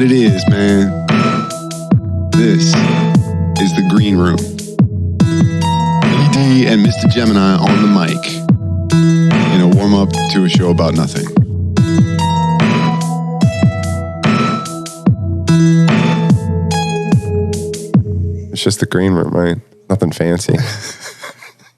what it is, man. This is the Green Room. ED and Mr. Gemini on the mic in a warm-up to a show about nothing. It's just the Green Room, right? Nothing fancy.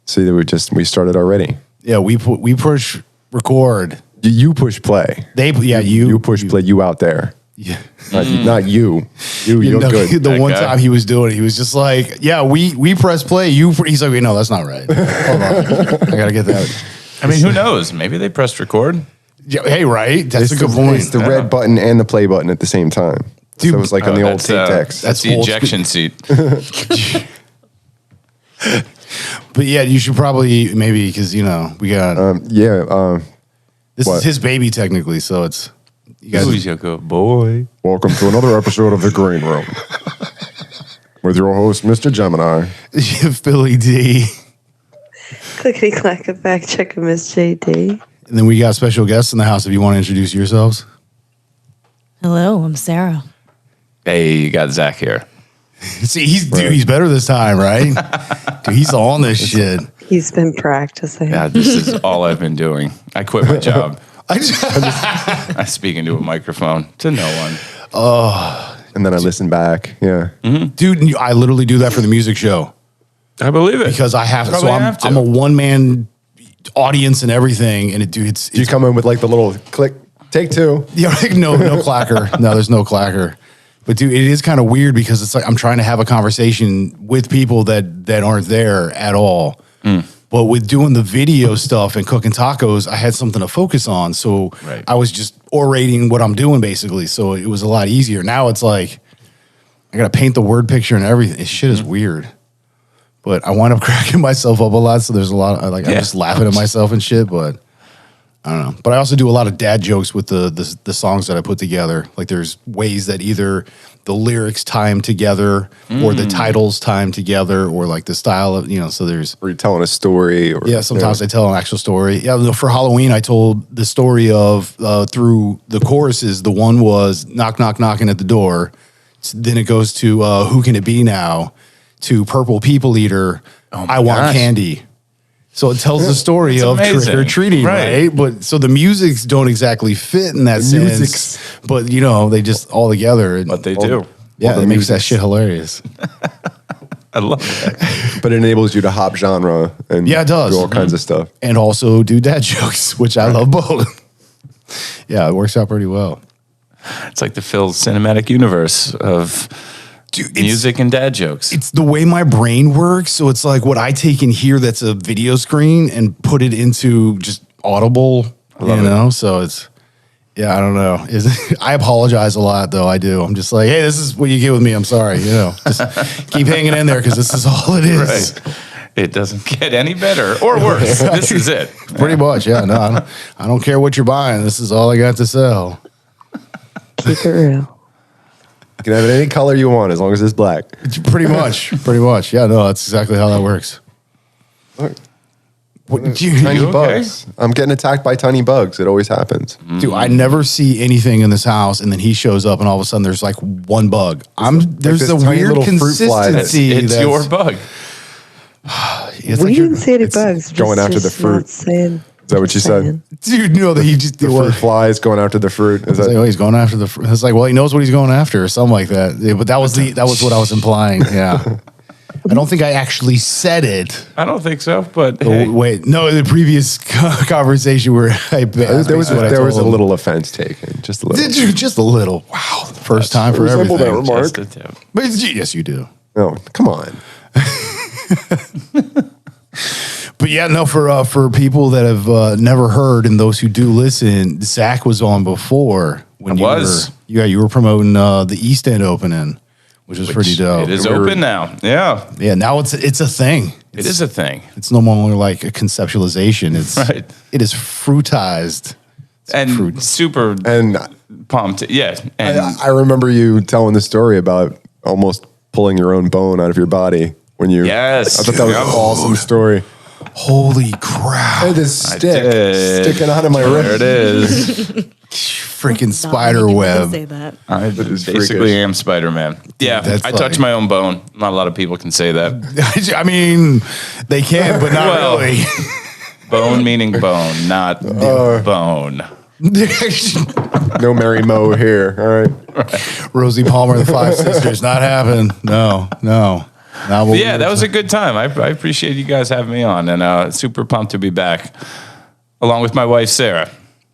See, we started already. Yeah, we push record. You push play. You push play. You out there. Yeah. Not you. You're good. The one time he was doing it, he was just like, "Yeah, we press play." He's like, "No, that's not right. Hold on, I gotta get that." I mean, who knows? Maybe they pressed record. Yeah, hey, right? That's a good point. It's the red button and the play button at the same time. Dude, so it was like on the old tape decks. That's the ejection seat. But yeah, you should probably maybe because we got this is his baby technically, so it's you guys. Who's your good boy? Welcome to another episode of the Green Room with your host, Mr. Gemini, Philly D. Clickety clack, a fact checker, Miss JD. And then we got special guests in the house. If you want to introduce yourselves. Hello, I'm Sarah. Hey, you got Zach here. See, he's better this time, right? Dude, he's on this shit. He's been practicing. Yeah, this is all I've been doing. I quit my job. I speak into a microphone to no one. and then I listen back. Yeah, Dude, I literally do that for the music show. I believe it. Because I have to. Probably So have to. I'm a one-man audience and everything. And it's you come in with like the little click, take two. Yeah, like no clacker. No, there's no clacker. But dude, it is kind of weird because it's like I'm trying to have a conversation with people that aren't there at all. But with doing the video stuff and cooking tacos, I had something to focus on. So I was just orating what I'm doing basically. So it was a lot easier. Now it's like I got to paint the word picture and everything. This shit is weird. But I wind up cracking myself up a lot. So there's a lot of, I'm just laughing at myself and shit. But I don't know. But I also do a lot of dad jokes with the songs that I put together. Like there's ways that either the lyrics time together or the titles time together or like the style of, so there's... Or you're telling a story. Or sometimes I tell an actual story. Yeah, for Halloween, I told the story of, through the choruses, the one was knock, knock, knocking at the door. Then it goes to who can it be now? To Purple People Eater, I want candy. So it tells the story of trick or treating, right? But so the musics don't exactly fit in that sense. But they just all together. But they do. Yeah, it makes that shit hilarious. I love that. But it enables you to hop genre and it does. do all kinds of stuff. And also do dad jokes, which I love both. Yeah, it works out pretty well. It's like the Phil cinematic universe of music and dad jokes. It's the way my brain works. So it's like what I take in here that's a video screen and put it into just audible, So it's, I don't know. I apologize a lot though. I do. I'm just like, hey, this is what you get with me. I'm sorry. Just keep hanging in there because this is all it is. Right. It doesn't get any better or worse. This is it. Pretty much. Yeah. No, I don't care what you're buying. This is all I got to sell. Keep it real. You can have it any color you want as long as it's black. Pretty much. Yeah, no, that's exactly how that works. Tiny bugs. I'm getting attacked by tiny bugs. It always happens. Dude, I never see anything in this house, and then he shows up, and all of a sudden there's like one bug. There's a weird consistency. It's your bug. We didn't see any bugs. Going after the fruit. Is that what you said? Dude, no, that he just the fruit flies going after the fruit. Is that like, he's going after the fruit? It's like, well, he knows what he's going after, or something like that. Yeah, but that was what I was implying. Yeah, I don't think I actually said it. I don't think so. But hey. Wait, no, the previous conversation where there was a little offense taken, just a little. Just a little. Wow, first time for everything. That remark. But yes, you do. No, come on. But yeah, no, for people that have never heard and those who do listen, Zach was on before. When you were promoting the East End opening, which was pretty dope. It is open now. Yeah. Yeah, now it's a thing. It is a thing. It's no longer like a conceptualization. It's It is fruitized. And super pumped. Yeah. And I remember you telling the story about almost pulling your own bone out of your body when you. Yes. I thought that was an awesome story. Holy crap. I had this stick sticking out of my wrist. There it is. freaking Not spider many people web. can say that. I is basically freakish. am Spider-Man. Yeah, That's I touch like- my own bone. Not a lot of people can say that. I mean, they can, but not Well. really. Bone meaning bone, not bone. No Mary Mo here. All right. Rosie Palmer, the Five Sisters, not happening. No. Not what But yeah, that was a good time. I appreciate you guys having me on, and super pumped to be back, along with my wife Sarah.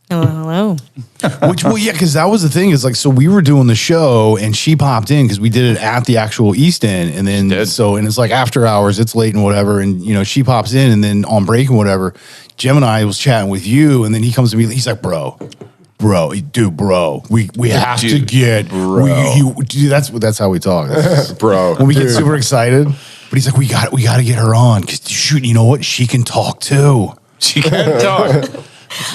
Hello. because that was the thing is like, so we were doing the show and she popped in because we did it at the actual East End. And then, did. and it's like after hours, it's late and whatever. And, she pops in and then on break and whatever, Gemini was chatting with you. And then he comes to me, he's like, bro, we have to Dude, get, dude, that's how we talk. Bro. When we get super excited, but he's like, we got to get her on because shoot, you know what? She can talk too. She can't talk.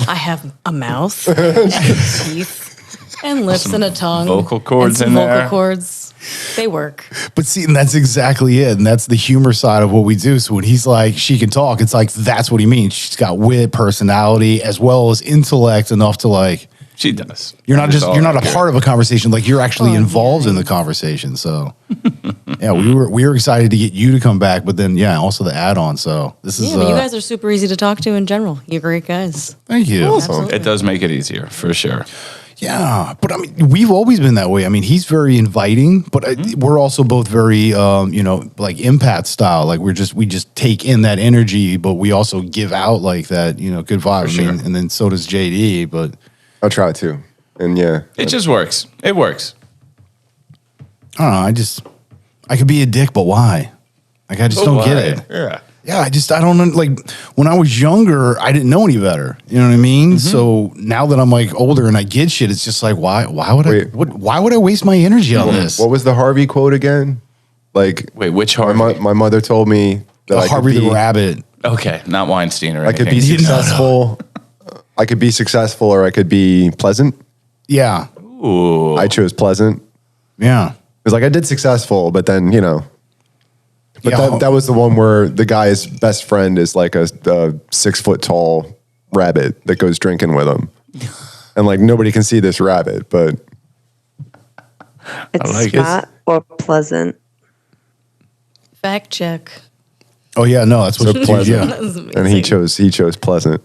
I have a mouth and teeth and lips and a tongue. vocal cords and in some vocal there. cords. They work. But see, and that's exactly it. And that's the humor side of what we do. So when he's like, she can talk, it's like, that's what he means. She's got wit, personality, as well as intellect enough to like, She does. you're not a part. part of a conversation. Like you're actually involved in the conversation. So yeah, we were excited to get you to come back, but then also the add-on. So this is, Yeah, but you guys are super easy to talk to in general. You're great guys. thank you. Absolutely. It does make it easier for sure. Yeah, but I mean, we've always been that way. I mean, he's very inviting, but we're also both very, like empath style. Like we just take in that energy, but we also give out like that, good vibe. sure. I mean, and then so does JD. But I'll try to. And yeah. It just works. It works. I don't know. I could be a dick, but why? Like I just don't get it. Yeah. Yeah, I don't know. Like when I was younger, I didn't know any better. You know what I mean? So now that I'm like older and I get shit, it's just like, why Wait. why would I waste my energy on this? What was the Harvey quote again? Like, Wait, which my, Harvey? my mother told me that I could Harvey be, the Rabbit. Okay, not Weinstein or I could anything. be successful. I could be successful or I could be pleasant. Yeah. Ooh. I chose pleasant. Yeah. Because like I did successful, but then, But Yeah. that was the one where the guy's best friend is like a 6 foot tall rabbit that goes drinking with him. And like nobody can see this rabbit, but It's like it. not or pleasant. Fact check. Oh yeah, no, that's what so pleasant. That was amazing. And he chose pleasant.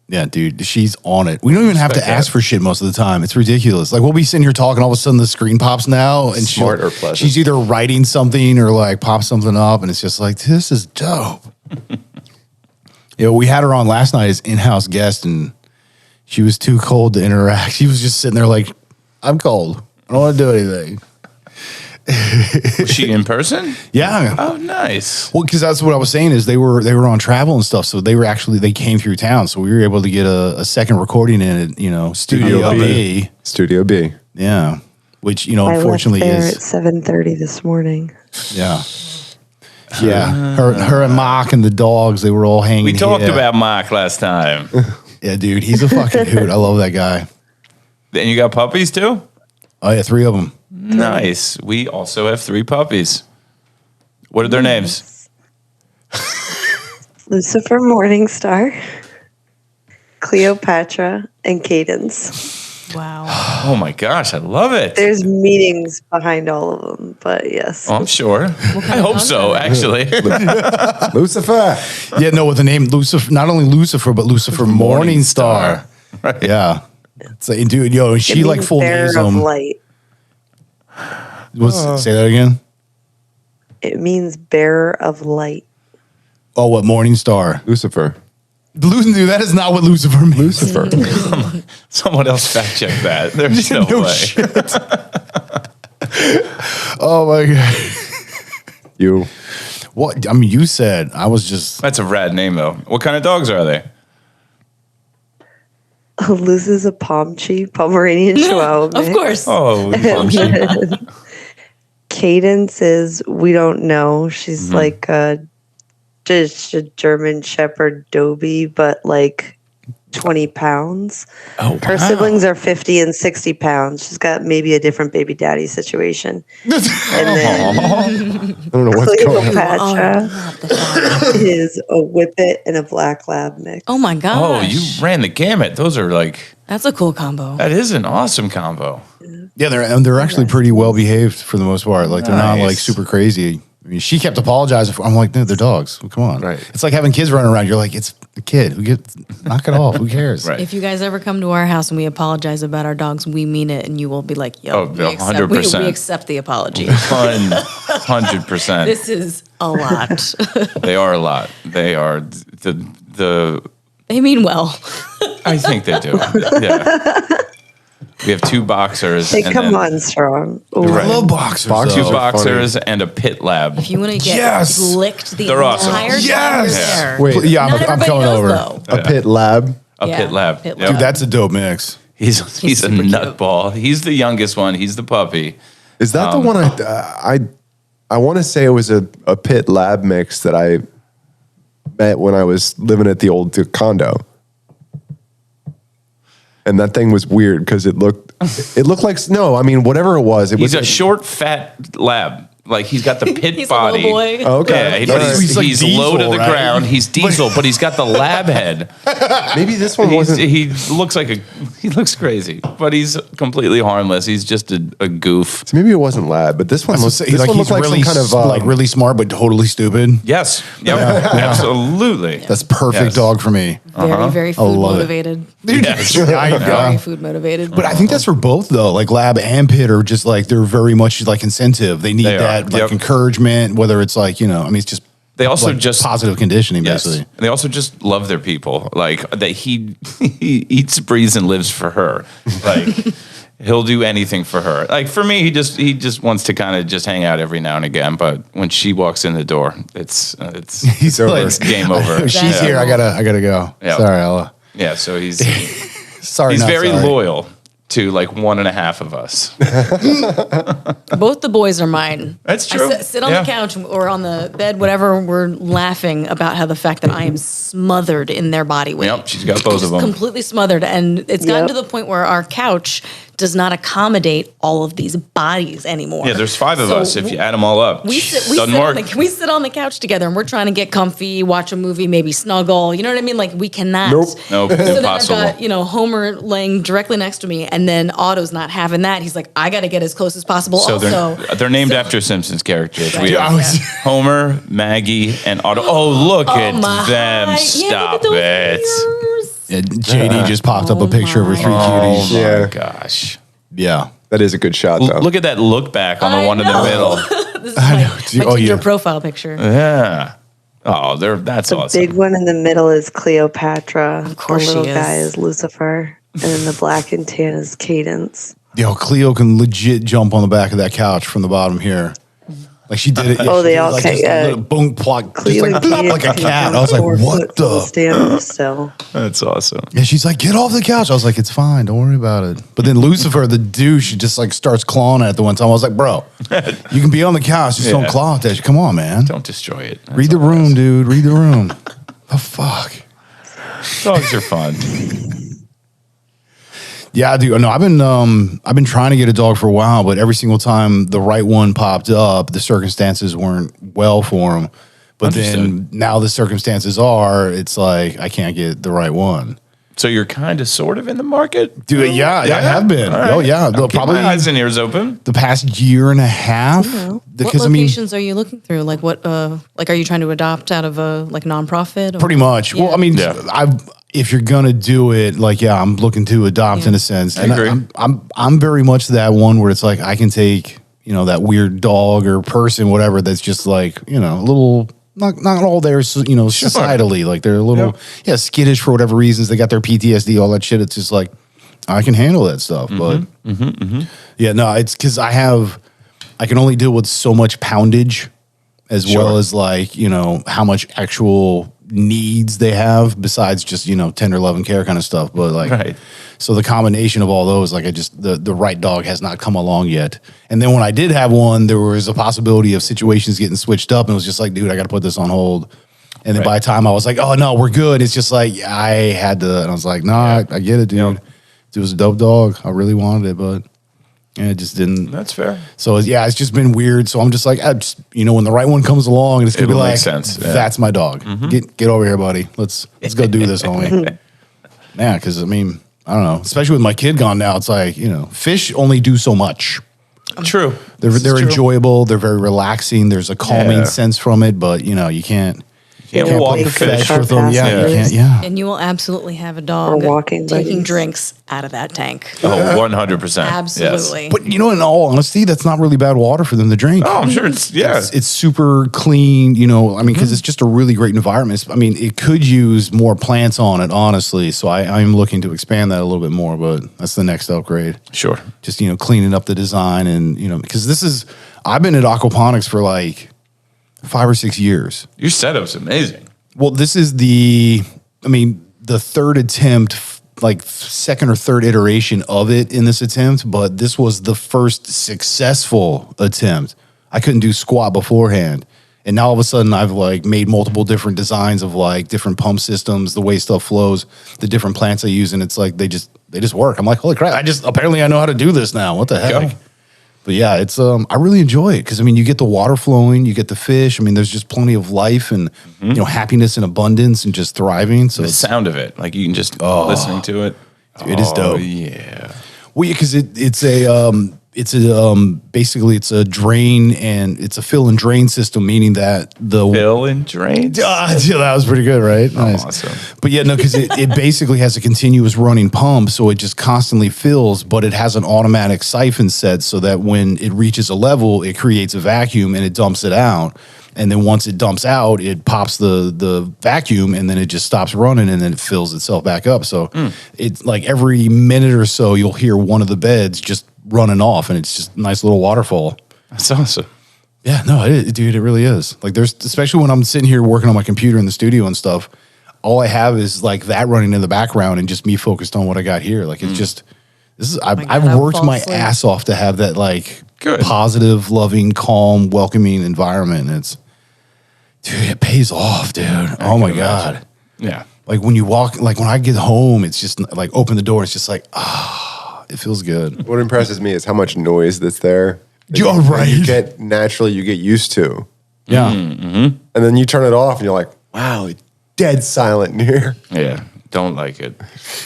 Yeah, dude, she's on it. We don't even have to Respect ask that. for shit most of the time. It's ridiculous. Like we'll be sitting here talking, all of a sudden the screen pops now, and Smart or pleasant? she's either writing something or like pops something up, and it's just like this is dope. We had her on last night as in-house guest, and she was too cold to interact. She was just sitting there like, I'm cold. I don't want to do anything. Was she in person? Yeah. Oh, nice. Well, because that's what I was saying is they were on travel and stuff, so they came through town, so we were able to get a second recording in at Studio B. Studio B. Yeah, which I unfortunately left there is at 7:30 this morning. yeah. Her and Mark and the dogs, they were all hanging. We talked here. about Mark last time. Yeah, dude, he's a fucking hoot. I love that guy. And you got puppies too? Oh yeah, 3 of them. Nice. We also have 3 puppies. What are their names? Lucifer Morningstar, Cleopatra, and Cadence. Wow. Oh my gosh, I love it. There's meanings behind all of them, but yes. Oh, I'm sure. I hope so, actually. Lucifer. Yeah, no, with the name Lucifer, not only Lucifer, but Lucifer Morningstar. Right. Yeah. It's like, dude, and It she like means full bearer names of them. light. Say that again. It means bearer of light. Oh, what Morningstar? Lucifer. Dude, that is not what Lucifer means. Lucifer. Someone else fact check that. There's no, No way. shit. Oh my god. You. What? I mean, you said I was just. That's a rad name, though. What kind of dogs are they? Luz is a Pomeranian Chihuahua Of mix. course. Oh, Cadence is, we don't know. She's like just a German Shepherd Dobie, but like 20 pounds. Oh, Her siblings are 50 and 60 pounds. She's got maybe a different baby daddy situation. And then I don't know what's going on. Cleopatra is a whippet and a black lab mix. Oh my gosh. Oh, you ran the gamut. Those are like, That's a cool combo. that is an awesome combo. Yeah, they're actually pretty well behaved for the most part. Like they're not like super crazy. I mean, she kept apologizing for. I'm like, no, they're dogs. Come on, Right. It's like having kids running around. You're like, it's a kid. Knock it off. Who cares? Right. If you guys ever come to our house and we apologize about our dogs, we mean it, and you will be like, "Yo, Oh, we accept, 100%. we accept the apology." 100%. This is a lot. They are a lot. They are the. They mean well. I think they do. Yeah. We have 2 boxers. They and come then on strong. Ooh. I love boxers. Boxers Two though. are boxers and a pit lab. If you want to get Yes. licked the They're awesome. entire time Yes. you're there. Wait, Yeah, Not I'm everybody coming knows, over. though. A pit lab. A Yeah, pit lab. pit Yep. lab. Dude, that's a dope mix. He's a super cute. nutball. He's the youngest one. He's the puppy. Is that the one I want to say it was a pit lab mix that I met when I was living at the old condo. And that thing was weird because it looked like whatever it was. He's a short, fat lab. Like he's got the pit He's a body. little boy. Oh, okay. Yeah, All right. he's He's like low to Diesel, the right? ground. He's diesel, but he's got the lab head. Maybe this one wasn't. He looks he looks crazy, but he's completely harmless. He's just a goof. Maybe it wasn't lab, but this one I was looks. gonna say, This like one he's looked like really some kind of like really smart but totally stupid. Yes. Yep. Absolutely. That's perfect Yes. dog for me. Very, very food love it. motivated. Yes. Very food motivated. But I think that's for both though. Like lab and pit are just like they're very much like incentive. They need They are. that like Yep. encouragement. Whether it's like it's just They also like, just positive conditioning Yes. basically. And they also just love their people. Like that he eats, breathes, and lives for her. Like he'll do anything for her. Like for me, he just wants to kind of just hang out every now and again. But when she walks in the door, it's He's over. it's game over. She's Yeah. here. I gotta go. Yeah. Sorry, Ella. Yeah, so he's Sorry, he's not very sorry. loyal to like 1.5 of us. Both the boys are mine. That's I true. sit on Yeah. the couch or on the bed, whatever. We're laughing about how the fact that I am smothered in their body weight. Yep, she's got both of Just them. completely smothered, and it's gotten Yep. to the point where our couch does not accommodate all of these bodies anymore. Yeah, there's 5 of So us if you add them all up. We sit Doesn't work. we sit on the couch together and we're trying to get comfy, watch a movie, maybe snuggle. You know what I mean? Like we cannot. Nope. Nope, So then impossible. I've got, Homer laying directly next to me, and then Otto's not having that. He's like, I got to get as close as possible. So also, they're named after Simpsons characters. We I have was- Homer, Maggie, and Otto. Oh, look at my them! yeah, Stop look at it! those ears. Yeah, JD just popped up a picture of her 3 Oh cuties. my Yeah. gosh! Yeah. that is a good shot though. Look at that look back on the I one in the know. middle. This is my Oh, Tinder yeah. profile picture. Yeah. Oh, that's The awesome. big one in the middle is Cleopatra. Of course the little she guy is. is Lucifer. And then the black and tan is Cadence. Yo, Cleo can legit jump on the back of that couch from the bottom here. Like she did it. Yeah, Oh, she they did all like can- just a little boom, plug, just Cleo like, and plop, Cadence like a can cat. jump I was like, 4 what foot from the? stand up still. That's awesome. Yeah, she's like, get off the couch. I was like, it's fine. Don't worry about it. But then Lucifer, the douche, just like starts clawing at the one time. I was like, bro, you can be on the couch. Just don't Yeah. claw at that. Come on, man. Don't destroy it. That's Read the all it room, is. dude. Read the room. The fuck? Dogs are fun. Yeah, dude. No, I've been trying to get a dog for a while, but every single time the right one popped up, the circumstances weren't well for him. But then Understood. now the circumstances are, it's like I can't get the right one. So you're kind of sort of in the market, Dude, yeah, I have been. All right. Oh yeah, I'll keep probably my eyes and ears open. the past year and a half. What Because I mean, locations are you looking through? Like what? Like are you trying to adopt out of a like nonprofit? Or? pretty much. Well, Yeah. I mean, Yeah. if you're gonna do it, like yeah, I'm looking to adopt in a sense. I agree. I'm very much that one where it's like I can take that weird dog or person, whatever. That's just like a little. Not all there, societally. Like they're a little, skittish for whatever reasons. They got their PTSD, all that shit. It's just like, I can handle that stuff. But yeah, no, it's because I can only deal with so much poundage as well as like, how much actual needs they have besides just, tender love and care kind of stuff. But like, Right. so the combination of all those, like the right dog has not come along yet. And then when I did have one, there was a possibility of situations getting switched up and it was just like, dude, I got to put this on hold. And then by the time I was like, oh no, we're good. It's just like, I had to, and I was like, nah, I get it, dude. It was a dope dog. I really wanted it, but it just didn't. That's fair. So yeah, it's just been weird. So I'm just like, when the right one comes along, it's gonna be It'll like, make sense. Yeah. that's my dog. Get over here, buddy. Let's go do this, homie. Yeah, because I mean, I don't know. Especially with my kid gone now, it's like, fish only do so much. True. They're enjoyable. They're very relaxing. There's a calming sense from it, but you can't. Can't walk play the fish. fetch with them. Yeah, you can't. Yeah. And you will absolutely have a dog Or walking taking buddies. drinks out of that tank. Oh, 100%. Absolutely. But in all honesty, that's not really bad water for them to drink. Oh, I'm sure it's, It's super clean, because it's just a really great environment. I mean, it could use more plants on it, honestly. So I'm looking to expand that a little bit more, but that's the next upgrade. Sure. Just, cleaning up the design and, because I've been at aquaponics for like 5 or 6 years. Your setup's amazing. Well, this is the third attempt, like second or third iteration of it in this attempt, but this was the first successful attempt. I couldn't do squat beforehand. And now all of a sudden I've like made multiple different designs of like different pump systems, the way stuff flows, the different plants I use, and it's like they just work. I'm like, holy crap, apparently I know how to do this now. What the heck? Okay. But yeah, it's I really enjoy it because you get the water flowing, you get the fish. There's just plenty of life and happiness and abundance and just thriving. So The sound of it, like you can just listening to it. it is dope. Yeah. Well, yeah, because basically it's a drain and it's a fill and drain system, meaning that the Fill and drain. yeah, that was pretty good, right? Nice. Awesome. But yeah, no, because it basically has a continuous running pump, so it just constantly fills, but it has an automatic siphon set so that when it reaches a level, it creates a vacuum and it dumps it out. And then once it dumps out, it pops the vacuum and then it just stops running and then it fills itself back up. So it's like every minute or so, you'll hear one of the beds just running off and it's just a nice little waterfall. That's awesome. Yeah, no, dude, it really is. Like especially when I'm sitting here working on my computer in the studio and stuff, all I have is like that running in the background and just me focused on what I got here. Like it's just, I've worked fall my asleep. ass off to have that like Good. positive, loving, calm, welcoming environment. And dude, it pays off, dude. Oh my God. Yeah. Like when you walk, like when I get home, it's just like open the door. It's just like, it feels good. What impresses me is how much noise that's there. You're right. You get used to. Yeah. And then you turn it off and you're like, wow, it's dead silent in here. Yeah. Don't like it.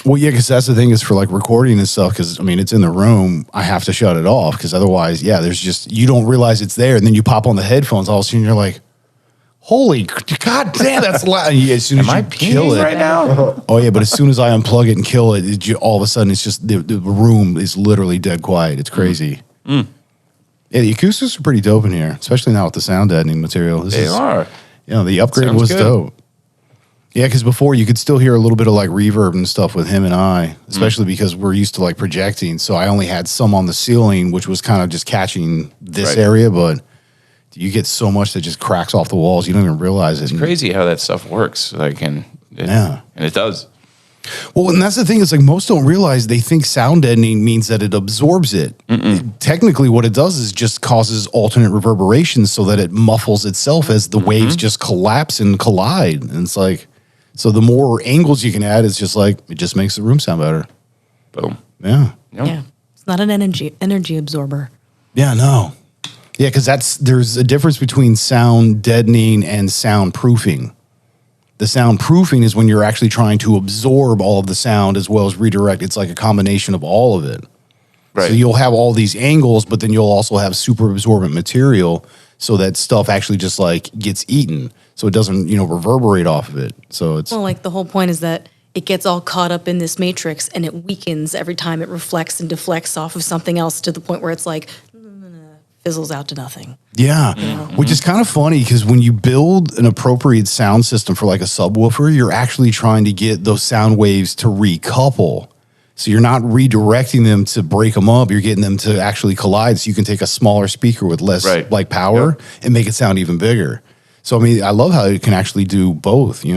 Well, yeah, because that's the thing is for like recording and stuff, because it's in the room, I have to shut it off because otherwise, there's just, you don't realize it's there. And then you pop on the headphones, all of a sudden you're like, holy God damn, that's loud. And as soon as Am I you kill peeing it. right now? Oh, yeah, but as soon as I unplug it and kill it, all of a sudden it's just, the room is literally dead quiet. It's crazy. Yeah, the acoustics are pretty dope in here, especially now with the sound deadening material. They are. The upgrade Sounds was good. dope. Yeah, because before you could still hear a little bit of like reverb and stuff with him and I, especially because we're used to like projecting. So I only had some on the ceiling, which was kind of just catching this Right. area, but you get so much that just cracks off the walls. You don't even realize it. Crazy how that stuff works. Like, and it does. Well, and that's the thing is like most don't realize they think sound deadening means that it absorbs it. Technically, what it does is just causes alternate reverberations so that it muffles itself as the waves just collapse and collide. And it's like, so the more angles you can add, it's just like, it just makes the room sound better. Boom. Yeah. Yep. Yeah. It's not an energy absorber. Yeah, no. Yeah, because there's a difference between sound deadening and soundproofing. The soundproofing is when you're actually trying to absorb all of the sound as well as redirect. It's like a combination of all of it. Right. So you'll have all these angles, but then you'll also have super absorbent material so that stuff actually just like gets eaten. So it doesn't, reverberate off of it. So it's, Well, like the whole point is that it gets all caught up in this matrix and it weakens every time it reflects and deflects off of something else to the point where it's like fizzles out to nothing. yeah, which is kind of funny because when you build an appropriate sound system for like a subwoofer, you're actually trying to get those sound waves to recouple. So you're not redirecting them to break them up. You're getting them to actually collide so you can take a smaller speaker with less Right. like power and make it sound even bigger. So, I love how it can actually do both, like,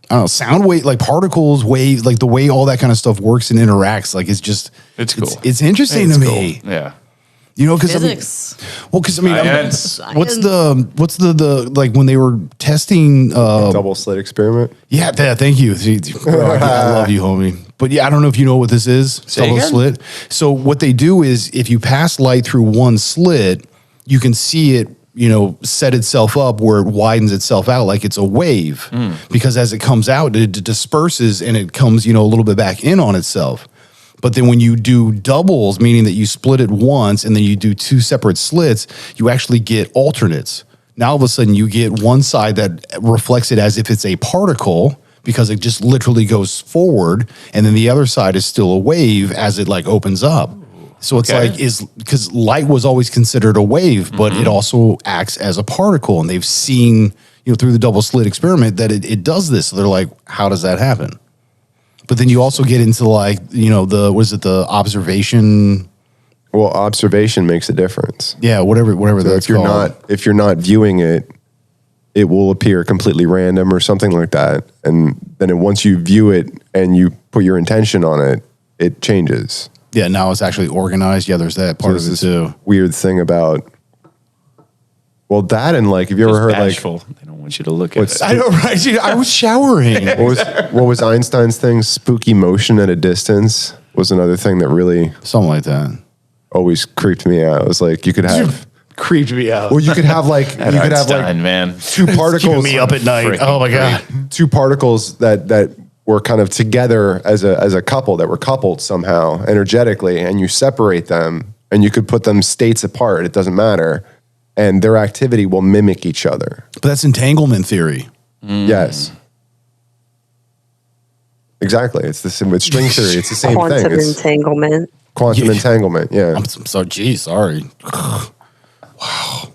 I don't know, sound wave, like particles, waves, like the way all that kind of stuff works and interacts. Like, it's just, It's cool. It's interesting to me. Cool. Yeah. You know, because Physics. because I mean, Science. what's the like when they were testing? Double slit experiment. Yeah, thank you. Bro, I love you, homie. But yeah, I don't know if you know what this is. Say Double again? slit. So what they do is, if you pass light through one slit, you can see it, set itself up where it widens itself out like it's a wave. Because as it comes out, it disperses and it comes, a little bit back in on itself. But then when you do doubles, meaning that you split it once and then you do two separate slits, you actually get alternates. Now all of a sudden you get one side that reflects it as if it's a particle because it just literally goes forward, and then the other side is still a wave as it like opens up. So it's Okay. because light was always considered a wave, but it also acts as a particle, and they've seen through the double slit experiment that it does this. So they're like, how does that happen? But then you also get into the observation. Well, observation makes a difference. Yeah, whatever So that's called. if you're not viewing it, it will appear completely random or something like that. And then once you view it and you put your intention on it, it changes. Yeah, now it's actually organized. Yeah, there's that part There's of it this too. weird thing about that, and like, have you ever Just heard bashful. They don't want you to look at what's- it. I know, right? Dude, I was showering. what was Einstein's thing? Spooky motion at a distance was another thing that really Something like that. always creeped me out. It was like you could have, Creeped me out. well, you could have like That you could have Einstein, like man. two particles, me up at night. Freaking Oh my god. two particles that were kind of together as a couple, that were coupled somehow energetically, and you separate them and you could put them states apart. It doesn't matter, and their activity will mimic each other. But that's entanglement theory. Yes. Exactly. It's the same with string theory. It's the same Quantum thing. It's entanglement. quantum Yeah. entanglement. Yeah. I'm so geez, sorry. Wow.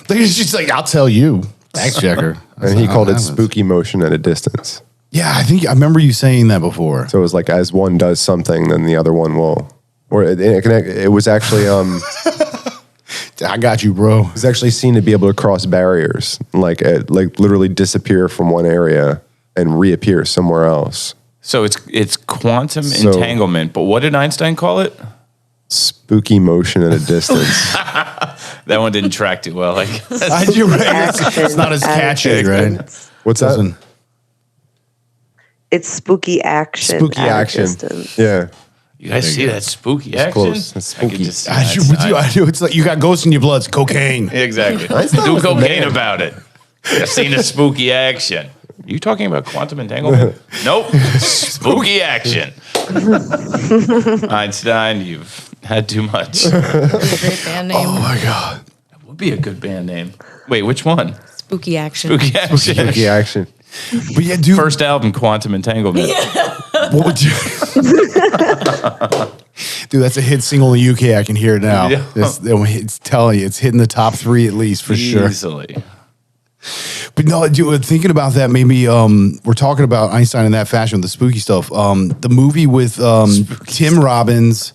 It's just like, I'll tell you. Thanks, Checker. And he That's called how it happens. spooky motion at a distance. Yeah, I remember you saying that before. So it was like as one does something, then the other one will. Or it was actually I got you, bro. it was actually seen to be able to cross barriers, like literally disappear from one area and reappear somewhere else. So it's quantum So- entanglement, but what did Einstein call it? Spooky motion at a distance. That one didn't track too well. Like, You're right. It's not as catchy, right? What's that? Doesn't- It's spooky action. Spooky at a action. distance. Yeah. you guys see that spooky action? close. That's I could spooky. just see I that do. It's like you got ghosts in your blood. It's cocaine. Exactly. Einstein Do was the cocaine man. about it. I've seen a spooky action. You talking about quantum entanglement? Nope. Spooky action. Einstein, you've had too much. Great band name. Oh my god. That would be a good band name. Wait, which one? Spooky action. Spooky action. Spooky action. But yeah, dude. First album, Quantum Entanglement. What would you? Dude, that's a hit single in the UK. I can hear it now. Yeah. It's telling you, it's hitting the top 3 at least for sure. Easily. But no, dude, thinking about that, maybe we're talking about Einstein in that fashion, the spooky stuff. The movie with Tim Robbins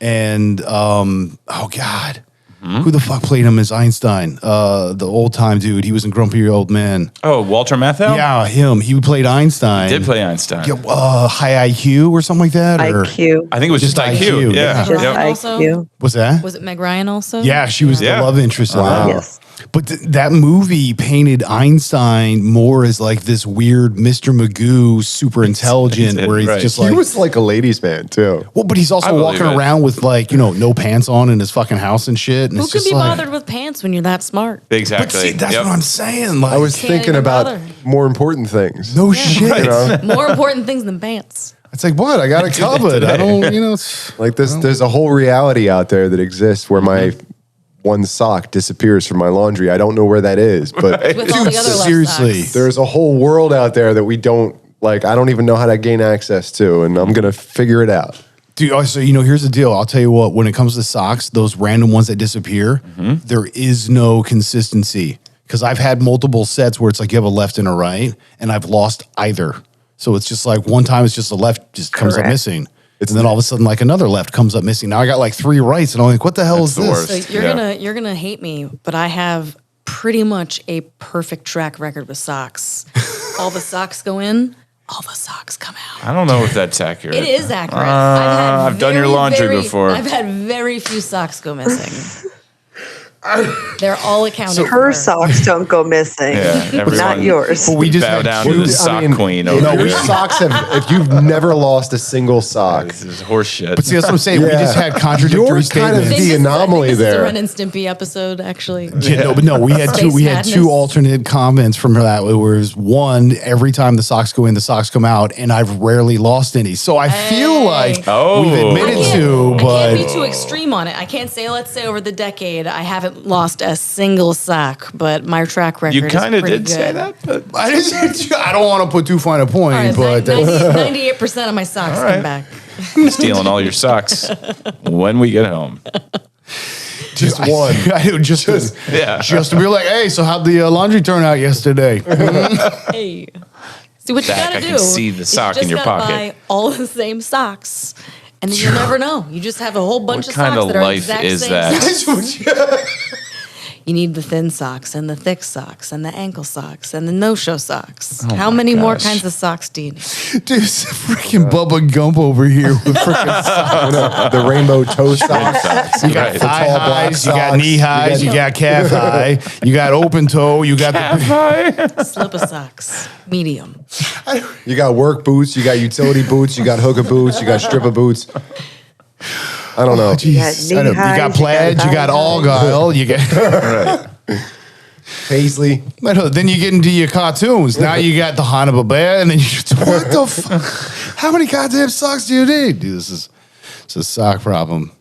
and oh god, who the fuck played him as Einstein? The old time dude. He was in Grumpy Old Man. Oh, Walter Matthau? Yeah, him. He played Einstein. Did play Einstein. Yeah, High IQ or something like that. Or IQ. I think it was just IQ. Yeah. Just Yep. IQ. what's that? Was it Meg Ryan also? Yeah, she was Yeah. the love interest in that. Yes. But that movie painted Einstein more as like this weird Mr. Magoo, super intelligent, where he's Right. just He like, was like a ladies' man too. well, but he's I also believe walking it. around with like, no pants on in his fucking house and shit. And Who it's can just be like, bothered with pants when you're that smart? Exactly. But see, that's Yep. what I'm saying. Like, I was Can't thinking even about bother. more important things. no shit. You know? More important things than pants. It's like, what? I got it covered. I don't, it's, Like this, there's a whole reality out there that exists where my one sock disappears from my laundry. I don't know where that is, but With all the other left seriously. socks. there's a whole world out there that we don't like. I don't even know how to gain access to, and I'm gonna figure it out. Dude, so here's the deal. I'll tell you what, when it comes to socks, those random ones that disappear, there is no consistency. Because I've had multiple sets where it's like you have a left and a right, and I've lost either. So it's just like one time it's just the left just comes up Correct. missing. And then all of a sudden like another left comes up missing. Now I got like 3 rights, and I'm like, what the hell That's is the this? worst. So you're Yeah. you're gonna hate me, but I have pretty much a perfect track record with socks. All the socks go in. all the socks come out. I don't know if that's accurate. It is accurate. I've done your laundry before. I've had very few socks go missing. They're all accounted for. Her socks don't go missing. Yeah, everyone Not yours. But we just bow had down two- to the sock queen over No, here. which socks have? If you've never lost a single sock, This is horse shit. But see, that's what I'm saying. We Yeah. just had contradictory You're kind of statements. the anomaly I think this is there. a Ren and Stimpy episode, actually. Yeah, no, but no, we had two. Space We had madness. two alternate comments from that. It was one, every time the socks go in, the socks come out, and I've rarely lost any. So I feel like Oh. we've admitted to, I but can't be too extreme on it. I can't say, let's say over the decade, I haven't lost a single sock, but my track record You is kind of pretty did good. say that, but I don't want to put too fine a point, All right, but that's- 98% of my socks All right. come back. stealing all your socks when we get home. just one. just Yeah. to be like, hey, so how'd the laundry turn out yesterday? Hey. See, what you Zach, gotta I do can see the is sock you in just your gotta pocket. buy all the same socks, and then you'll never know. You just have a whole bunch What of kind socks of that are life exact is same that? socks. You need the thin socks and the thick socks and the ankle socks and the no-show socks. How many more gosh. kinds of socks do you need? Dude, it's freaking Bubba Gump over here with freaking The rainbow toe socks. You got Right. thigh tall black highs, you got socks, knee highs, you got calf high, you got open toe, you got the Slipper socks, medium. You got work boots. You got utility boots. You got hooker boots. You got stripper boots. I don't know. jeez. knee I know. You highs, got plaid, you got Argyle, you got Paisley. I know, then you get into your cartoons. Now you got the Hannibal Bear, and then you what the fuck? How many goddamn socks do you need? Dude, it's a sock problem.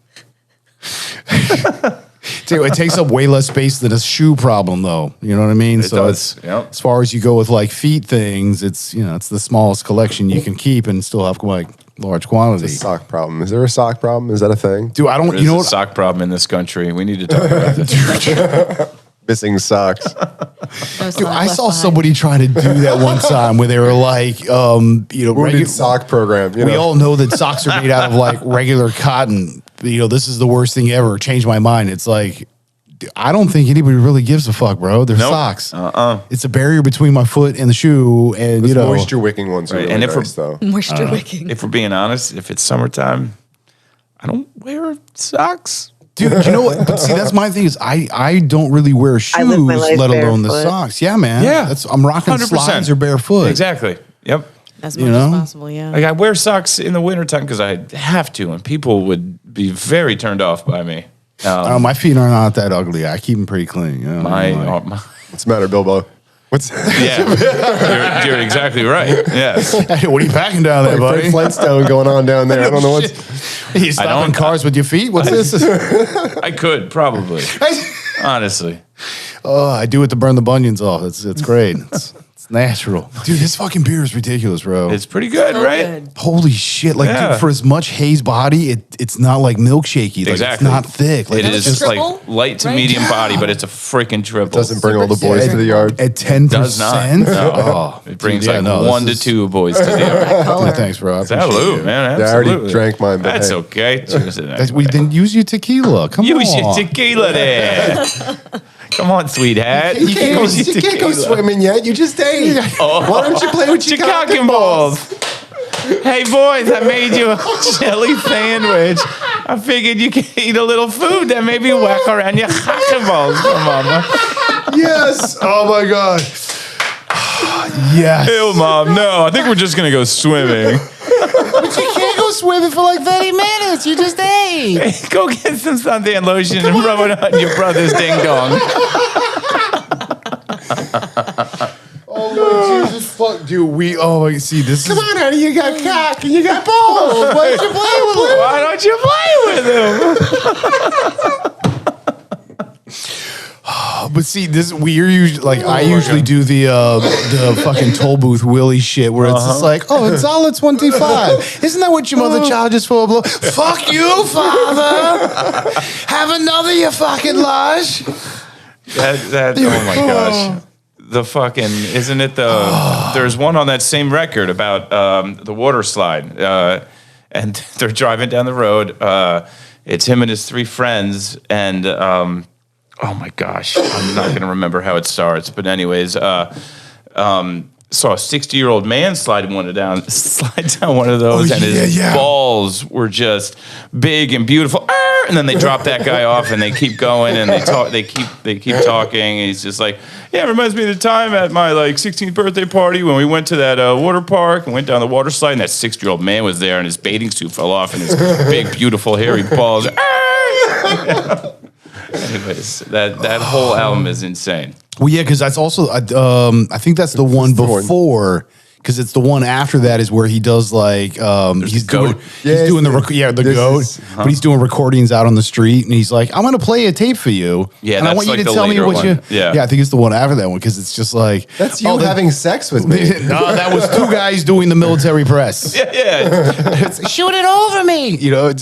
It takes up way less space than a shoe problem, though. You know what I mean? It does, yep. As far as you go with like feet things, it's it's the smallest collection you can keep and still have like large quantity. Sock problem. Is there a sock problem? Is that a thing? Dude, I don't. There's You know a what? sock problem in this country. We need to talk about this. Missing socks. No Dude, sock I left saw behind. somebody try to do that one time where they were like, Wounded sock program. You We know? all know that socks are made out of like regular cotton. This is the worst thing ever. Changed my mind. It's like, I don't think anybody really gives a fuck, bro. They're Nope. socks. It's a barrier between my foot and the shoe, and Those moisture wicking ones are Right, really and if we're- nice, though. Moisture wicking. If we're being honest, if it's summertime, I don't wear socks. dude. You know what? But see, that's my thing is I don't really wear shoes, I live my life let alone the barefoot. socks. Yeah, man. Yeah. I'm rocking 100%. slides or barefoot. Exactly. Yep. As You much know? as possible, yeah. Like I wear socks in the wintertime because I have to, and people would be very turned off by me. My feet are not that ugly. I keep them pretty clean. You know? My Like- What's the matter, Bilbo? What's yeah, you're exactly right. Yes. Hey, what are you packing down there, Fred buddy? Flintstone going on down there? I don't know what's. You stopping don't- cars with your feet? What's this? I could probably, honestly. Oh, I do it to burn the bunions off. It's great. It's natural. Dude, this fucking beer is ridiculous, bro. It's pretty good, So right? good. Holy shit. Like, Yeah. dude, for as much haze body, it's not like milkshakey. Like, Exactly. it's not thick. Like, It it's is just like triple, light to right? medium body, but it's a freaking triple. Doesn't bring all the boys to the yard. at 10%. Does not. No. Oh, It brings dude, yeah, like no, this 1 to is- 2 boys to the yard. That color. Dude, thanks, bro. I appreciate Salute, it. man. Yeah, I already Absolutely. drank mine, but That's hey. okay. Cheers to that. We didn't use your tequila. Come Use on. your tequila there. Come on, sweetheart. You can't, Use your you can't go tequila. swimming yet. You just ate. Why don't you play with your Your cock and balls. Hey, boys, I made you a jelly sandwich. I figured you could eat a little food that maybe whack around your cock and balls for mama. Yes. Oh, my God. Yes. Ew, Mom. No, I think we're just going to go swimming. But you can't go swimming for like 30 minutes. You just ate. Hey, go get some suntan lotion and rub it on your brother's ding dong. Oh, my Jesus. Fuck. Dude, I see this. Come on, honey. You got cock and you got balls. Why don't you play with it? Why don't you play with him? But see, we're usually like I usually do the fucking toll booth Willie shit where it's just like, oh, it's all at 25. Isn't that what your mother charges for? Blah? Fuck you, father. Have another, you fucking lush. That oh my gosh. The fucking, isn't it there's one on that same record about the water slide. And they're driving down the road. It's him and his 3 friends. And oh my gosh, I'm not going to remember how it starts. But anyways, saw a 60-year-old man slide down one of those, and his balls were just big and beautiful. And then they drop that guy off, and they keep going, and they talk. They keep talking. And he's just like, yeah, it reminds me of the time at my 16th birthday party when we went to that water park and went down the water slide, and that 60-year-old man was there, and his bathing suit fell off, and his big, beautiful, hairy balls. Anyways, that whole album is insane. Well, yeah, because that's also I think that's the one before. Because it's the one after that is where he does he's doing the goat, but he's doing recordings out on the street, and he's like, I'm gonna play a tape for you, yeah, and I want you to tell me what you, I think it's the one after that one because it's just like that's you having sex with me. No, that was two guys doing the military press. Yeah. Shoot it over me,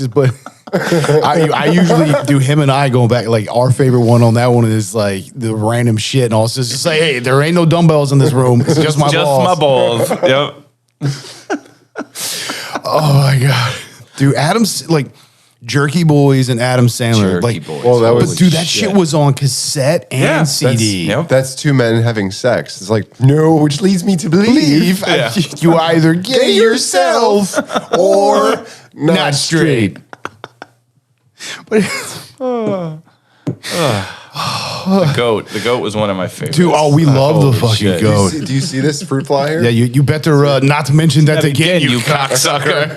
but. I usually do him and I going back. Like our favorite one on that one is like the random shit, and also just say, "Hey, there ain't no dumbbells in this room. It's just my balls." Yep. Oh my god, dude, Adam's Jerky Boys and Adam Sandler. Jerky Boys. Well, that shit was on cassette and CD. That's two men having sex. It's like no, which leads me to believe you either gay yourself or not straight. The goat was one of my favorites. Dude, we love the fucking shit. goat. Do you see this fruit fly here? Yeah, you better not to mention that again, you cocksucker.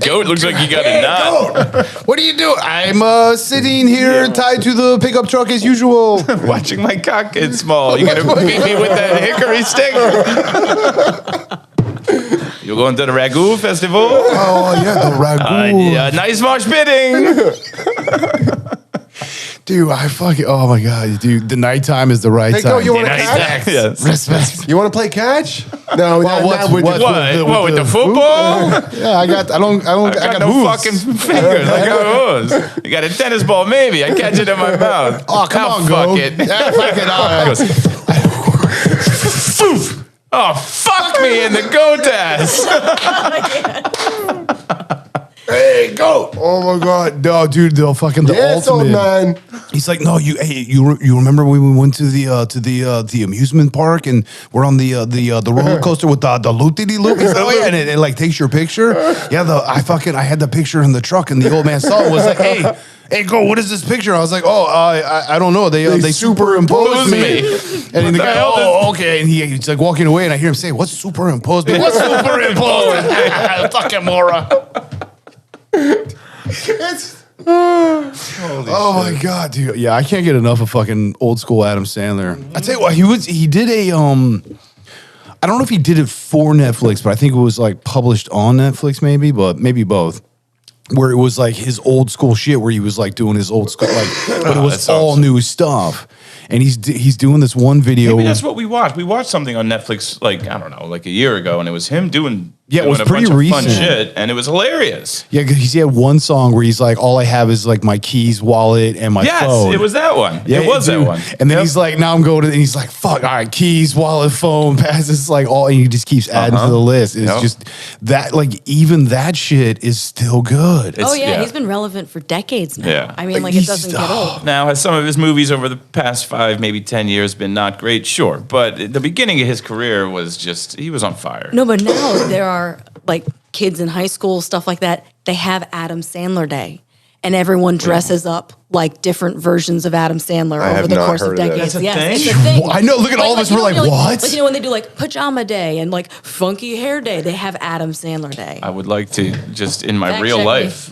Goat looks like you got a knot. What are you doing? I'm sitting here tied to the pickup truck as usual. Watching my cock get small. You gonna beat me with that hickory stick? You're going to the Ragu Festival? Oh, yeah, the Ragu. Nice mosh pitting. Dude, oh my God, dude, the nighttime is the right time. Go, you want to catch? Yes. Respect. You want to play catch? No, what, with the football? Yeah, I got no hooves. fucking fingers. I got hooves. You got a tennis ball, maybe. I catch it in my mouth. Oh, come on, fuck go. it. Yeah, fuck it. All right. Oh, fuck me in the goat ass. Hey, go! Oh my God, no, dude, the ultimate. Old man. He's like, no, you remember when we went to the amusement park and we're on the roller coaster with the loop-de-de loop? He's like, oh yeah, and it like takes your picture. Yeah, I had the picture in the truck, and the old man saw it. Was like, hey, go! What is this picture? I was like, oh, I don't know. They superimposed me. And he's like, oh, okay. And he's like walking away, and I hear him say, what's superimposed me? What's superimposed? Fucking Mora. Oh my God, dude. Yeah, I can't get enough of fucking old school Adam Sandler. I tell you what, he did a I don't know if he did it for Netflix, but I think it was like published on Netflix maybe both. Where it was like his old school shit where he was like doing his old school but it was all new stuff. And he's doing this one video. Maybe that's what we watched. We watched something on Netflix, I don't know, a year ago, and it was him doing it was a pretty bunch recent. of fun shit, and it was hilarious. Yeah, because he had one song where he's like, all I have is like my keys, wallet, and my phone. Yes, it was that one. Yeah, it was that one. And then he's like, now I'm going to, and he's like, fuck, all right, keys, wallet, phone, pass. It's like all, and he just keeps adding to the list. It's just that, even that shit is still good. He's been relevant for decades now. Yeah. I mean, it doesn't get old. Now, has some of his movies over the past 5, maybe 10 years been not great? Sure. But the beginning of his career was just, he was on fire. No, but now there are kids in high school, stuff like that. They have Adam Sandler Day. And everyone dresses up like different versions of Adam Sandler over the course of decades. That's it's a thing. I know. Look at all of us. We're like, what? When they do pajama day and funky hair day, they have Adam Sandler Day. I would like to just in my Fact real check life,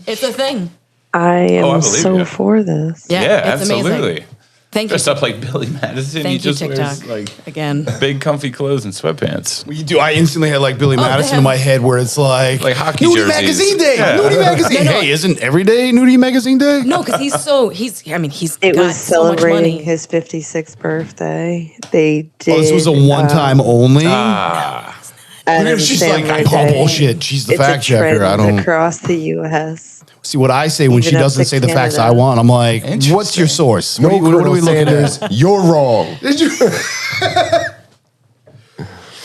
it's a thing. I am so you. for this. Yeah, it's absolutely. amazing. Thank you. Dressed up like Billy Madison. Thank he you, just TikTok. wears Again. big comfy clothes and sweatpants. You do. I instantly had Billy Madison in my head where it's like hockey Nudie jerseys. Magazine Day. Yeah. Nudie Magazine. Hey, isn't every day Nudie Magazine Day? No, because he's It got was so much celebrating money. his 56th birthday. They did. Oh, this was a one-time only. Adam She's Sandler like, Day. bullshit. She's the It's fact a checker. trend I don't across the U.S. see what I say when she Even up doesn't to say the facts I Canada. want. I'm like, what's your source? What are we looking at? You're wrong.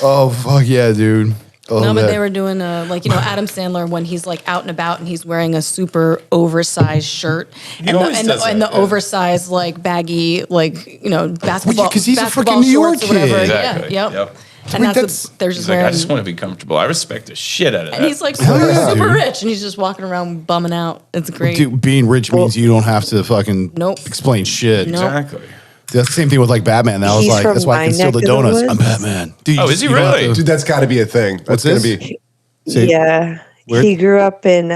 Oh fuck yeah, dude. No, but they were doing Adam Sandler when he's like out and about and he's wearing a super oversized shirt and the oversized like baggy basketball because he's a freaking New York kid. Exactly. Yeah, yep. And that's what they're just like, wearing. I just want to be comfortable. I respect the shit out of that. And he's like super rich, and he's just walking around bumming out. It's great. Dude, being rich means you don't have to fucking explain shit. Nope. Exactly. That's the same thing with like Batman. That was He's like from that's why I can my steal the neck of the donuts. woods. I'm Batman. Dude, Is he really? Dude, that's got to be a thing. That's going to this? be. Yeah. Where? He grew up in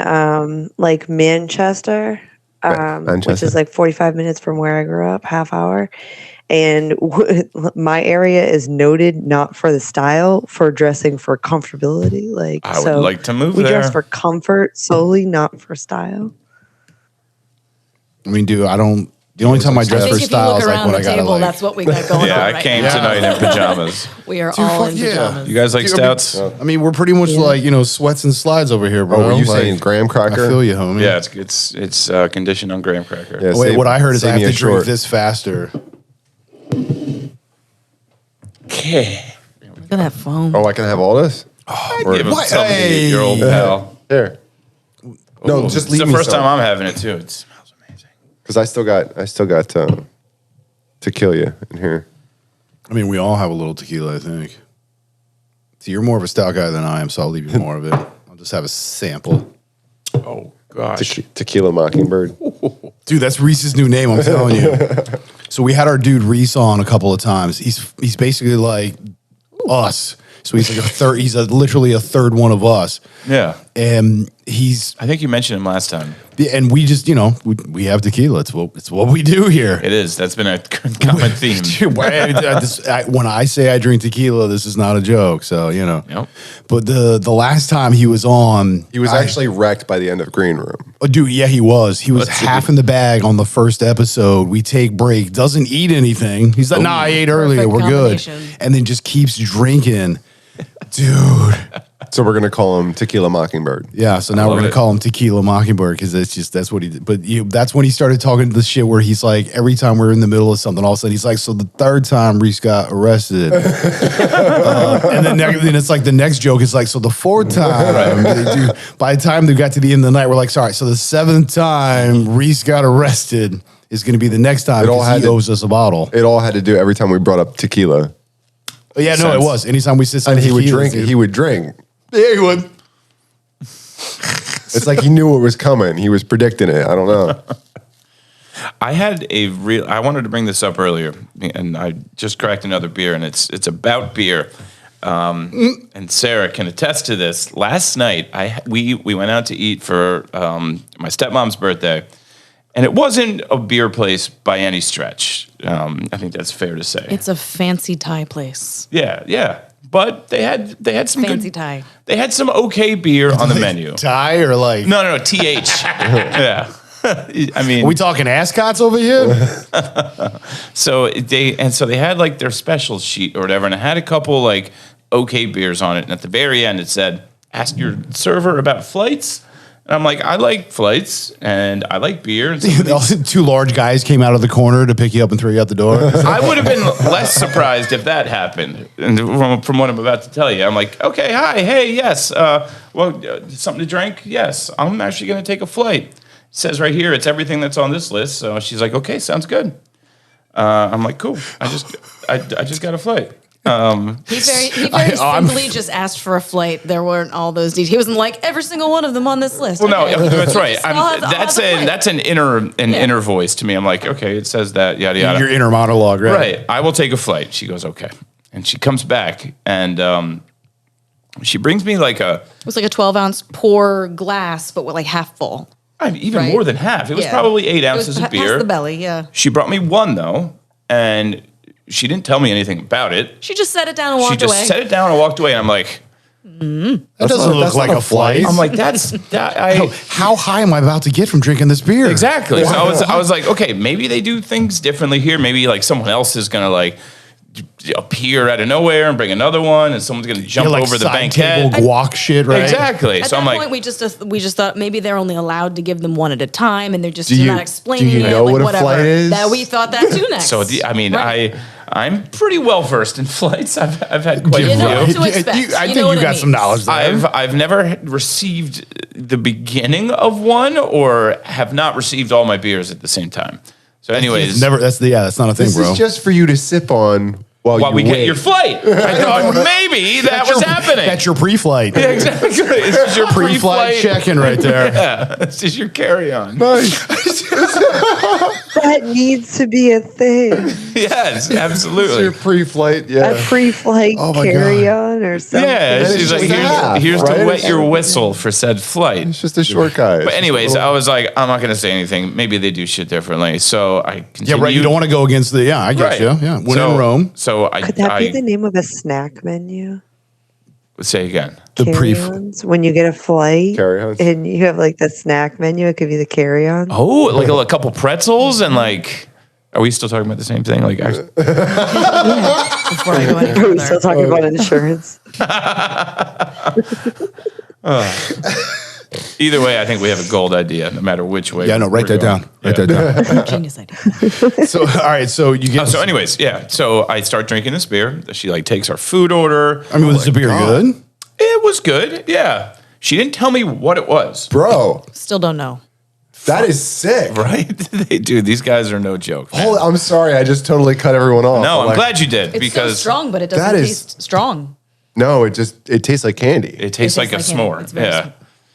like Manchester, which is like 45 minutes from where I grew up, half hour. And my area is noted not for the style, for dressing for comfortability. Like I would like to move we there. dress for comfort solely, not for style. I mean, dude, I don't. The only time I dress I for think if you style look is like around when the I gotta table, like. that's what we got going Yeah, on I right came now. tonight in pajamas. We are Dude, all fuck in yeah. pajamas. You guys like Dude, I mean, stouts? I mean, we're pretty much like sweats and slides over here, bro. Oh, were you Like, saying graham I cracker? feel you, homie. Yeah, it's conditioned on graham cracker. Yeah, Wait, save- what I heard is I save have me to a drink short. this faster. Okay. Look at that foam. Oh, I can have all this? Give him What? something to eat, your old Hey. pal. Here. No, Ooh, just it's leave the me first some. time I'm having it too. It smells amazing. Because I still got to kill you in here. I mean, we all have a little tequila, I think. So you're more of a stout guy than I am, so I'll leave you more of it. I'll just have a sample. Oh gosh. Tequila Mockingbird. Dude, that's Reese's new name, I'm telling you. So we had our dude Reese on a couple of times. He's basically like us. So he's like he's literally a third one of us. Yeah. And I think you mentioned him last time. and we just, we have tequila. It's what we do here. It is. That's been a common theme. Dude, when I say I drink tequila, this is not a joke. So, Yep. But the last time he was on, He was actually wrecked by the end of Green Room. oh, dude, yeah, he was. He was Let's half see. in the bag on the first episode. We take break, doesn't eat anything. He's like, nah, I ate earlier. Perfect We're good. combination. And then just keeps drinking. Dude. So we're going to call him Tequila Mockingbird. Yeah, so now we're love gonna it. call him Tequila Mockingbird because that's what he did. But that's when he started talking to the shit where he's like, every time we're in the middle of something, all of a sudden he's like, so the third time Reese got arrested, and then it's like the next joke is like, so the fourth time. Dude, by the time they got to the end of the night, we're like, sorry, so the seventh time Reese got arrested is going to be the next time It all because had he to- ose us a bottle. It all had to do every time we brought up tequila. Oh, yeah, no, it Sense. was. Anytime we sit And he would tequila, drink. dude. He would drink. Yeah, he would. It's like he knew what was coming. He was predicting it. I don't know. I had I wanted to bring this up earlier, and I just cracked another beer, and it's about beer. And Sarah can attest to this. Last night, we went out to eat for my stepmom's birthday, and it wasn't a beer place by any stretch. I think that's fair to say. It's a fancy Thai place. Yeah. But they had some Fancy good, Thai. They had some okay beer on the menu. Thai or like, No, TH. Yeah. I mean, are we talking ascots over here? so they had like their special sheet or whatever, and it had a couple like okay beers on it. And at the very end, it said, "Ask your server about flights." And I'm like, I like flights and I like beer. And so Two large guys came out of the corner to pick you up and throw you out the door. I would have been less surprised if that happened. And from what I'm about to tell you, I'm like, okay, hi, hey, yes. Something to drink? Yes. I'm actually going to take a flight. It says right here, it's everything that's on this list. So she's like, okay, sounds good. I'm like, cool. I just got a flight. He very simply just asked for a flight. There weren't all those details. He wasn't like every single one of them on this list. Well, no, Okay. that's right. I'll have the flight. That's an inner voice to me. I'm like, okay, it says that, yada yada. Your inner monologue, right? Right. I will take a flight. She goes, okay, and she comes back and she brings me like It was like a 12-ounce pour glass, but with like half full. even Right. more than half. It was Yeah. probably 8 It was ounces of past beer. the belly, yeah. She brought me one though, and she didn't tell me anything about it. She just set it down and She walked just away. set it down and walked away. And I'm like, That doesn't look that's like not a a flight. flight. I'm like, that's How high am I about to get from drinking this beer? exactly. So I was like, okay, maybe they do things differently here. Maybe like someone else is gonna like appear out of nowhere and bring another one, and someone's gonna jump like over the side banquette. table guac shit, right? Exactly. At So that I'm like, point, we just thought maybe they're only allowed to give them one at a time, and they're just Do you- not explaining do you it. know like what a whatever. flight is? That we thought that too next. so I mean, Right. I'm pretty well versed in flights. I've had quite a You know few. what to expect. I You think know what you it got some means. knowledge there. I've never received the beginning of one, or have not received all my beers at the same time. So, anyways, That's not a thing, This bro. is just for you to sip on while while you we get wait. your flight, I thought maybe that was happening. That's your pre-flight. Yeah, exactly. This is your Pre-flight pre-flight check-in right there. Yeah, this is your carry-on. That needs to be a thing. Yes, It's your absolutely. pre-flight, A yeah. pre-flight Oh my carry-on or something. Yeah, And it's she's like, just that, here's right? to wet your whistle for said flight. It's just a short guy. But anyways, I was like, I'm not going to say anything. Maybe they do shit differently. So I Yeah, continued. right. You don't want to go against the. Yeah, I get Right. you. Yeah, when So- in Rome, So Could that be the name of a snack menu? say again. the pre. Carry-ons? When you get a flight Carry-ons. and you have like the snack menu, it could be the carry-on. Oh, like a couple pretzels and like. Are we still talking about the same thing? Like, Before I go any Are we still further. talking about insurance? either way, I think we have a gold idea, no matter which way. Yeah, no, write we're that going. down. Write that down. Genius idea. So, all right. So you get. So, anyways, yeah. So I start drinking this beer. She like takes our food order. I mean, was the beer good? It was good. Yeah. She didn't tell me what it was. Bro, Still don't know. that is sick. Right? Dude, these guys are no joke. man. Holy, I'm sorry, I just totally cut everyone off. No, But, I'm like, glad you did It's so because strong, but it that doesn't is- taste strong. No, it tastes like candy. it tastes like a candy. s'more. It's very Yeah. smooth.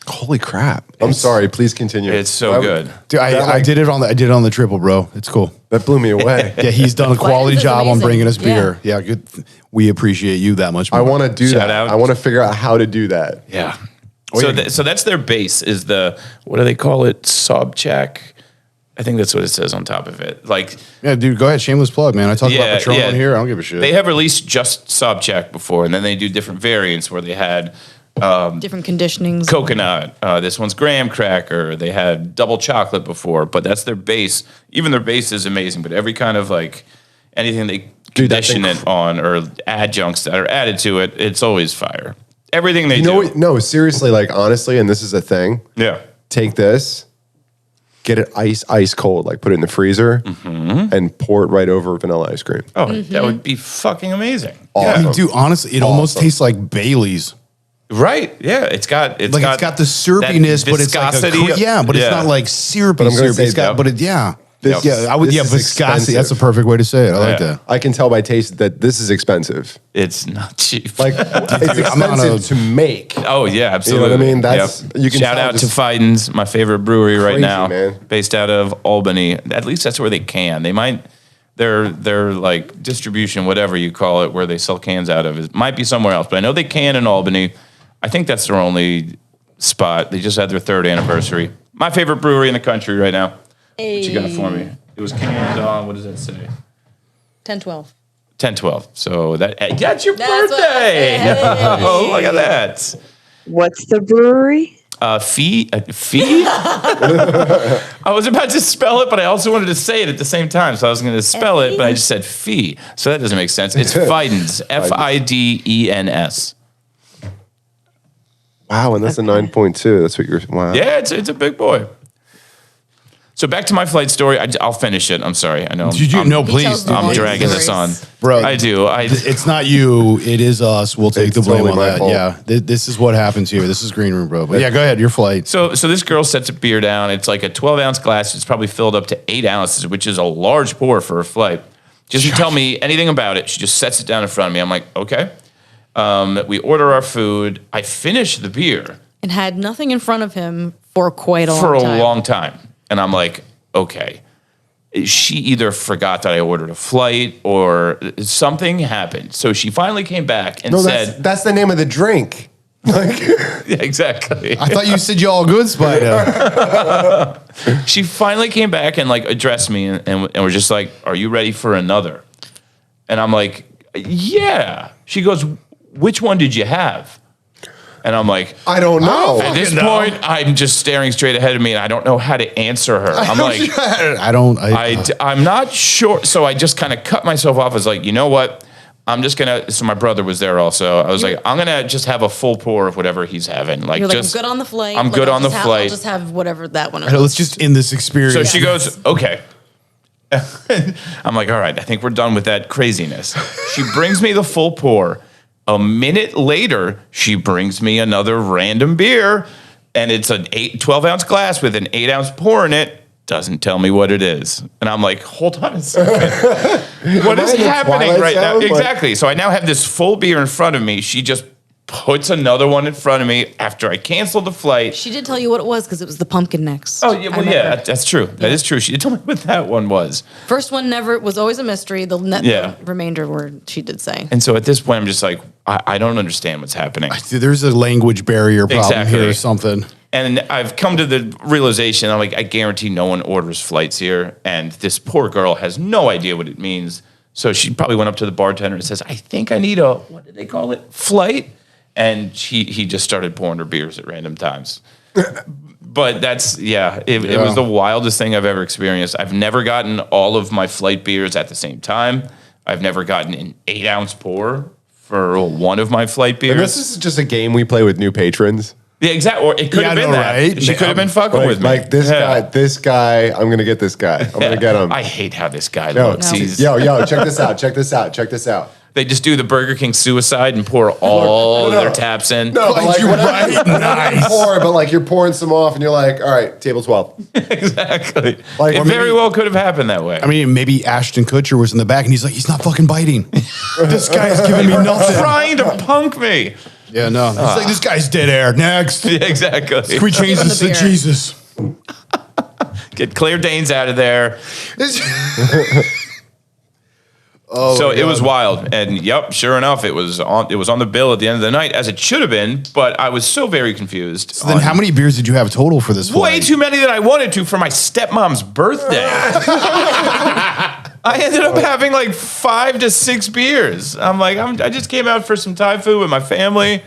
Holy crap! I'm sorry, please continue. It's so good. Dude, I did it on the. I did it on the triple, bro. It's cool. That blew me away. Yeah, he's done a quality is job on amazing. bringing us Yeah. beer. Yeah, good. We appreciate you that much. I More. want to do Shout that. out. I want to figure out how to do that. Yeah. So that's their base is the, what do they call it? Sobchak. I think that's what it says on top of it. Like, Yeah, dude, go ahead. Shameless plug, man. I talk Yeah, about Patron yeah. on here. I don't give a shit. they have released just Sobchak before, and then they do different variants where they had Different conditionings. coconut. This one's graham cracker. They had double chocolate before, but that's their base. Even their base is amazing, but every kind of like anything they Dude, that's condition it on or adjuncts that are added to it, it's always fire. Everything they You do. know what? No, seriously, like honestly, and this is a thing. Yeah. Take this, get it ice cold, like put it in the freezer, and pour it right over vanilla ice cream. Oh, that would be fucking amazing. Awesome. I mean, dude, honestly, it almost tastes like Bailey's. Right. Yeah. It's got Like it's got the syrupiness, that but it's like a viscosity. yeah, but it's not like syrupy. I'm gonna Syrupy. say It's got, that- but it yeah. This- Yeah, I would. this Yeah, is viscosity. That's the expensive. perfect way to say it. I like Yeah. that. I can tell by taste that this is expensive. It's not cheap. Like it's I'm not expensive a- to make. oh yeah, absolutely. I mean? That's- you can shout tell out to this- Fidens, my favorite brewery right Crazy, now, man. based out of Albany. At least that's where they can. They might their like distribution, whatever you call it, where they sell cans out of, it might be somewhere else. But I know they can in Albany. I think that's their only spot. They just had their 3rd anniversary. My favorite brewery in the country right now. What you got for me? It was canned on. What does that say? 10-12. 10/12. So that's your That's what- birthday. Hey. Oh, look at that. What's the brewery? Fee? Fee? I was about to spell it, but I also wanted to say it at the same time. So I was going to spell it, but I just said fee. So that doesn't make sense. It's Fidens. Fidens. Wow, and that's a 9.2. That's what you're. Wow. Yeah, it's a big boy. So back to my flight story. I'll finish it. I'm sorry. I know. Did you? No, please. tells dude. the I'm long dragging this on. stories. Bro. I do. It's not you. It is us. We'll take It's the blame totally on my that. fault. Yeah, this is what happens here. This is green room, bro. But yeah, go ahead. Your flight. So this girl sets a beer down. It's like a 12-ounce glass. It's probably filled up to 8 ounces, which is a large pour for a flight. She doesn't tell me anything about it. She just sets it down in front of me. I'm like, okay. We order our food. I finish the beer And had nothing in front of him for quite a for long a time. long time. And I'm like, okay. She either forgot that I ordered a flight or something happened. So she finally came back and No, said, that's the name of the drink. Like, yeah, exactly. I thought you said you all good, Spider. She finally came back and like addressed me and was just like, "Are you ready for another?" And I'm like, "Yeah." She goes, "Which one did you have?" And I'm like, I don't know. at this point, I'm just staring straight ahead of me and I don't know how to answer her. I'm like, I'm not sure. So I just kind of cut myself off. I was like, you know what? I'm just gonna. So my brother was there also. I was like, I'm gonna just have a full pour of whatever he's having. Like, You're like, just I'm good on the flight. I'm good on the flight. I'll just have whatever that one is. Let's just end this experience. So she goes, okay. I'm like, all right, I think we're done with that craziness. She brings me the full pour. A minute later, she brings me another random beer, and it's an 12-ounce glass with an 8-ounce pour in it. Doesn't tell me what it is. And I'm like, hold on a second. What is happening right now? Exactly. So I now have this full beer in front of me. She just puts another one in front of me after I canceled the flight. She did tell you what it was because it was the pumpkin necks. Oh, yeah, well, yeah, that's true. That is true. She did tell me what that one was. First one was always a mystery. The remainder were, she did say. And so at this point, I'm just like, I don't understand what's happening. There's a language barrier problem here or something. And I've come to the realization, I'm like, I guarantee no one orders flights here. And this poor girl has no idea what it means. So she probably went up to the bartender and says, I think I need a, what did they call it? Flight. And he just started pouring her beers at random times. But that's, it was the wildest thing I've ever experienced. I've never gotten all of my flight beers at the same time. I've never gotten an 8-ounce pour for one of my flight beers. And this is just a game we play with new patrons. Yeah, exactly. Or it could have been that. Right? She could have been fucking with me. Like this guy, I'm going to get this guy. I'm going to get him. I hate how this guy looks. Yo, check this out. They just do the Burger King suicide and pour all of their taps in. No, but like, you're right. Nice. But like you're pouring some off and you're like, all right, table 12. Exactly. Like, it very well could have happened that way. I mean, maybe Ashton Kutcher was in the back and he's like, he's not fucking biting. This guy's giving me nothing. Trying to punk me. Yeah, no. He's like, this guy's dead air. Next. Yeah, exactly. Can we change this to Jesus? Get Claire Danes out of there. So it was wild, and sure enough, it was on the bill at the end of the night, as it should have been. But I was so very confused. So then, how many beers did you have total for this? Way too many that I wanted to for my stepmom's birthday. I ended up having like 5 to 6 beers. I'm like, I just came out for some Thai food with my family.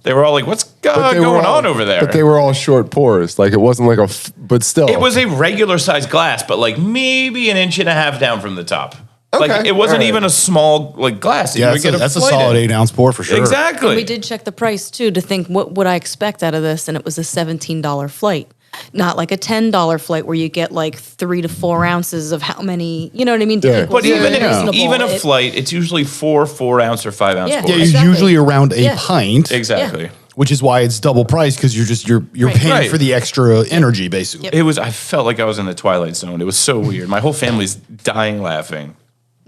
They were all like, what's going on over there? But they were all short pours. Like, it wasn't like but still. It was a regular sized glass, but like maybe 1.5 inches down from the top. Okay. Like, it wasn't even a small glass. Yeah, that's a solid 8-ounce pour for sure. Exactly. And we did check the price too to think what would I expect out of this, and it was a $17 flight, not like a $10 flight where you get like 3 to 4 ounces of how many. You know what I mean? Yeah. But even a flight, it's usually 4-ounce or 5-ounce. Yeah, pours. You're usually around a pint. Exactly. Yeah. Which is why it's double price, because you're paying for the extra energy basically. Yep. I felt like I was in the Twilight Zone. It was so weird. My whole family's dying laughing.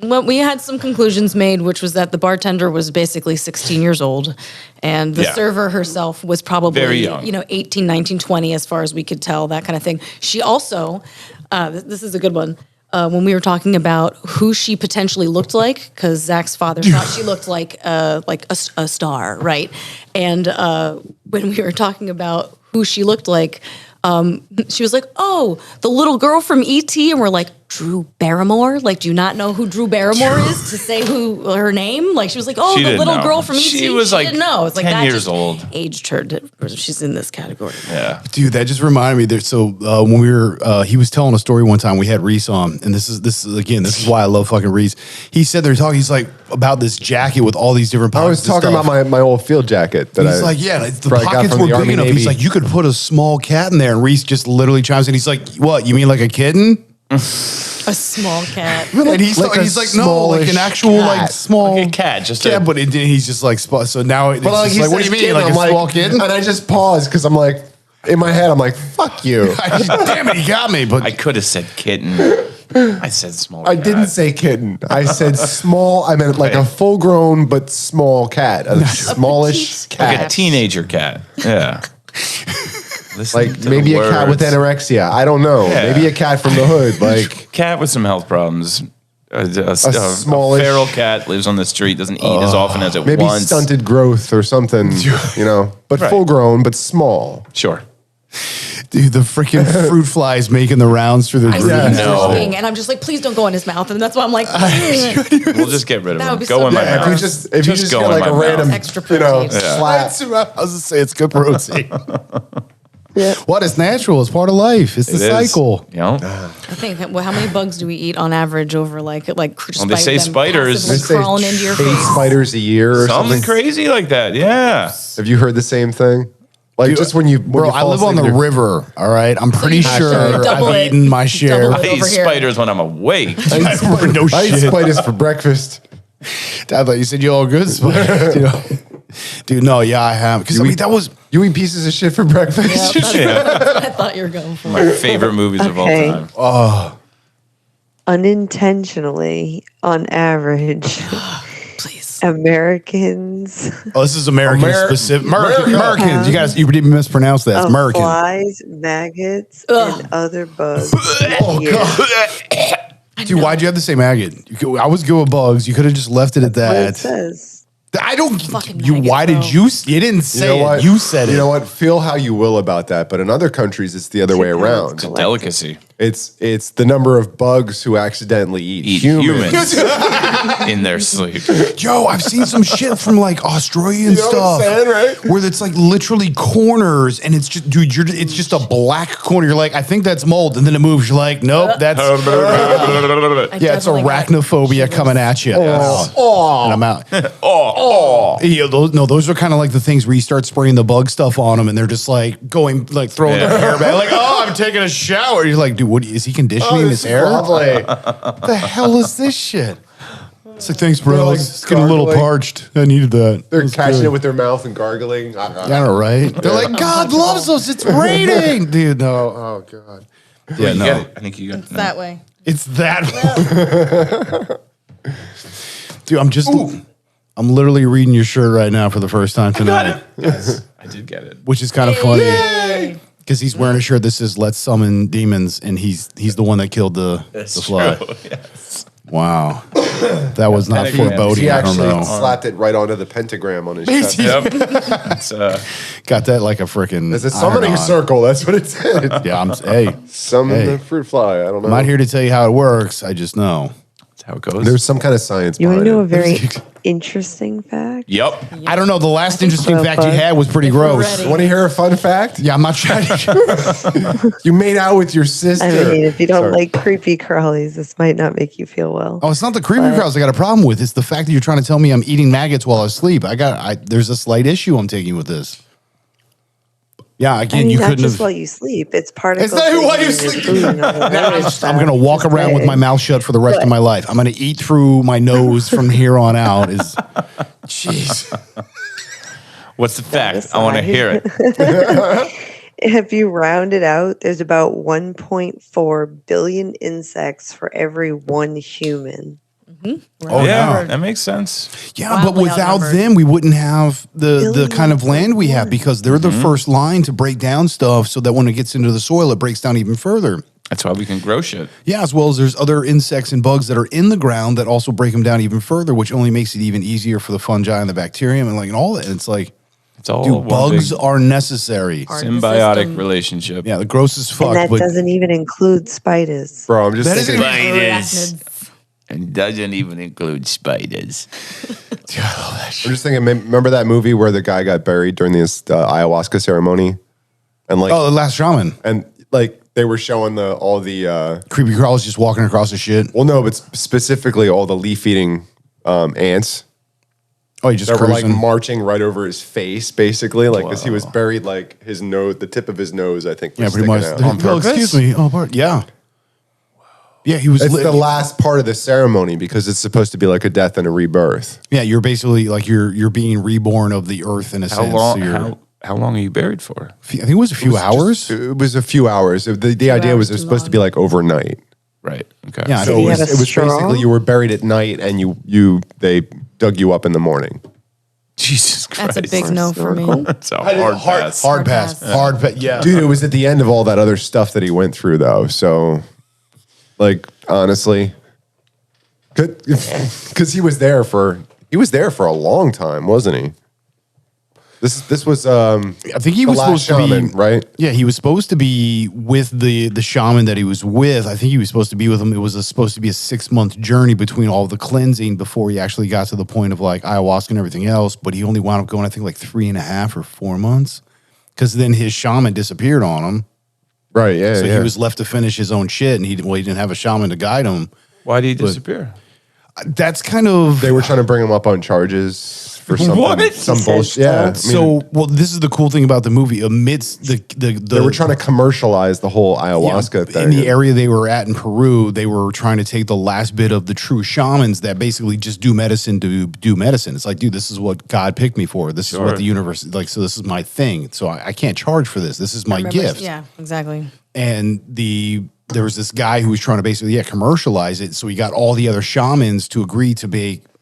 Well, we had some conclusions made, which was that the bartender was basically 16 years old, and the server herself was probably very young. 18, 19, 20, as far as we could tell, that kind of thing. She also, this is a good one, when we were talking about who she potentially looked like, because Zach's father thought she looked like a star, right? And when we were talking about who she looked like, she was like, "Oh, the little girl from E.T." And we're like, "Drew Barrymore? Like, do you not know who Drew Barrymore is to say her name?" Like, she was like, "Oh, the little girl from E.T." She was like, didn't know. It's like 10 years old. Aged her. She's in this category. Yeah, dude, that just reminded me. When we were, he was telling a story one time. We had Reese on, and this is why I love fucking Reese. He said they're talking. He's like about this jacket with all these different pockets. I was talking about my old field jacket that he's like, the pockets were big enough. He's like, you could put a small cat in there, and Reese just literally chimes in. He's like, "What? You mean like a kitten?" A small cat. And he's like, no, like an actual cat. Like small like a cat, just but he's just like so now it's like, what do you mean, like a small kitten? And I just paused because I'm like, in my head, I'm like, fuck you. Damn it, he got me. But I could have said kitten. I said small. I didn't say kitten. I said small. I meant like a full-grown but small cat, a smallish cat, like a teenager cat. Yeah. Like maybe a cat with anorexia. I don't know. Yeah. Maybe a cat from the hood. Like cat with some health problems. A smallish feral cat lives on the street, doesn't eat as often as it maybe wants. Stunted growth or something, but full grown, but small. Sure. Dude, the freaking fruit flies making the rounds through the roof. And I'm just like, please don't go in his mouth. And that's why I'm like, we'll just get rid of him. Go in my mouth. If you just get like a random extra protein. slap. I was gonna say it's good protein. Yeah. What is natural? It's part of life. It's the cycle. I think how many bugs do we eat on average over like they say spiders. They say crawling into your face. 8 spiders a year or something crazy like that. Yeah. Have you heard the same thing? Like just when you I live on the river. All right, I'm pretty you sure double I've it. eaten my share. Double I it. eat Over here. spiders when I'm awake. No I eat shit. spiders for breakfast. I thought you said you all good spiders. Dude, no, yeah, I have. Because I mean, that was You eat pieces of shit for breakfast. Yeah, that's what I thought you were going for. My favorite movies of all Okay. time. Unintentionally, on average, Please. Americans Oh, this is American specific. Americans. You didn't mispronounce that. It's of American. flies, maggots, and other bugs. Oh, God. Dude, why'd you have to say maggot? I was good with bugs. You could have just left it at What it that. says. I don't. Fucking You. maggot, Why did bro. you? You didn't say You know what? it. You said it. You know what? Feel how you will about that, but in other countries, it's the other way around. It's a delicacy. It's the number of bugs who accidentally eat Eat humans. in their sleep. Yo, I've seen some shit from like Australian You know what I'm stuff saying, right? where it's like literally corners and it's just, dude, it's just a black corner. You're like, I think that's mold. And then it moves. You're like, nope, that's, yeah, it's arachnophobia coming at you. And I'm out. Yeah, those are kind of like the things where you start spraying the bug stuff on them and they're just like going, like throwing their hair back. Like, oh, I'm taking a shower. You're like, dude, what is he conditioning his hair? Lovely. What the hell is this shit? It's like, thanks, bro. They're, like, It's getting a little gargling. parched. I needed that. They're That's catching good. it with their mouth and gargling. I know, right? They're like, God loves us. It's raining. Dude, no. Oh, God. Yeah, You no. get it. I think you got it. It's that way. It's that. Dude, I'm literally reading your shirt right now for the first time tonight, Yes, I did get it. which is kind of funny. Because he's wearing a shirt that says "Let's summon demons," and he's the one that killed the fly. True, yes. Wow, that was not pentagram. foreboding. He I don't actually know. slapped it right onto the pentagram on his chest. Yep. It's, Got that like a freaking. It's a summoning iron-on. circle. That's what it said. Yeah, hey, Summon Hey. the fruit fly. I don't know. I'm not here to tell you how it works. I just know. that's how it goes. There's some kind of science You want behind to know a it. very interesting fact? Yep. I don't know. The last interesting so, fact you but- had was pretty gross. ready. Want to hear a fun fact? Yeah, I'm not trying to. You made out with your sister. I mean, if you don't Sorry. like creepy crawlies, this might not make you feel well. Oh, it's not the creepy crowds I got a problem with. It's the fact that you're trying to tell me I'm eating maggots while I sleep. There's a slight issue I'm taking with this. Yeah, I again, mean, you not couldn't just have. while you sleep. It's particles. It's not that while you in your sleep. food and all that Now other I'm stuff. going to walk Just around with my saying. mouth shut for the rest of my life. I'm going to eat through my nose from here on out. Jeez. What's the fact? This I want to side. hear it. If you round it out, there's about 1.4 billion insects for every one human. Oh, Yeah, yeah. that makes sense. Yeah, but Wildly without outnumbered. them, we wouldn't have the kind of land we have 1.1. because they're the first line to break down stuff so that when it gets into the soil, it breaks down even further. That's why we can grow shit. Yeah, as well as there's other insects and bugs that are in the ground that also break them down even further, which only makes it even easier for the fungi and the bacterium and all that. It's like, It's all dude, one bugs big are necessary. Part of the symbiotic system. relationship. Yeah, the gross as And fuck. that But doesn't even include spiders. Bro, I'm just That thinking. Arachnids. And doesn't even include spiders. I'm just thinking. Remember that movie where the guy got buried during this ayahuasca ceremony, and like, oh, the last shaman. and like they were showing all the Creepy crawlers just walking across the shit. well, no, but specifically all the leaf eating ants Oh, you just that were like cruising. marching right over his face, basically, like because he was buried, like his nose, the tip of his nose, I think. Was Yeah, pretty much. sticking out. Oh, excuse me. Oh, yeah. Yeah, he was. It's the last part of the ceremony because it's supposed to be like a death and a rebirth. Yeah, you're basically like you're being reborn of the earth in a How sense. long? So you're, How long are you buried for? I think it was a few hours. It was a few hours. The idea was it was hours too supposed to be long. like overnight. Right. Okay. Yeah, So Did he it was, have a it was straw? basically you were buried at night and they dug you up in the morning. Jesus Christ. That's a big no for me. That's a hard pass. Hard pass. Hard pass. Yeah. Dude, it was at the end of all that other stuff that he went through though. So like honestly, because he was there for a long time, wasn't he? This was I think he was the last supposed to shaman, be right? Yeah, he was supposed to be with the shaman that he was with. I think he was supposed to be with him. It was supposed to be a 6-month journey between all the cleansing before he actually got to the point of like ayahuasca and everything else. But he only wound up going, I think, like 3.5 or 4 months, because then his shaman disappeared on him. Right, yeah. So yeah. he was left to finish his own shit, and he didn't have a shaman to guide him. Why did he disappear? That's kind of They were trying to bring him up on charges for something. What? Some He said bullshit. Yeah. I mean, so. Well, this is the cool thing about the movie. Amidst the they were trying to commercialize the whole ayahuasca thing. in the area they were at in Peru. They were trying to take the last bit of the true shamans that basically just do medicine to do medicine. It's like, dude, this is what God picked me for. This is what the universe like. So this is my thing. So I can't charge for this. This is my gift. Yeah, exactly. And there was this guy who was trying to basically commercialize it. So he got all the other shamans to agree to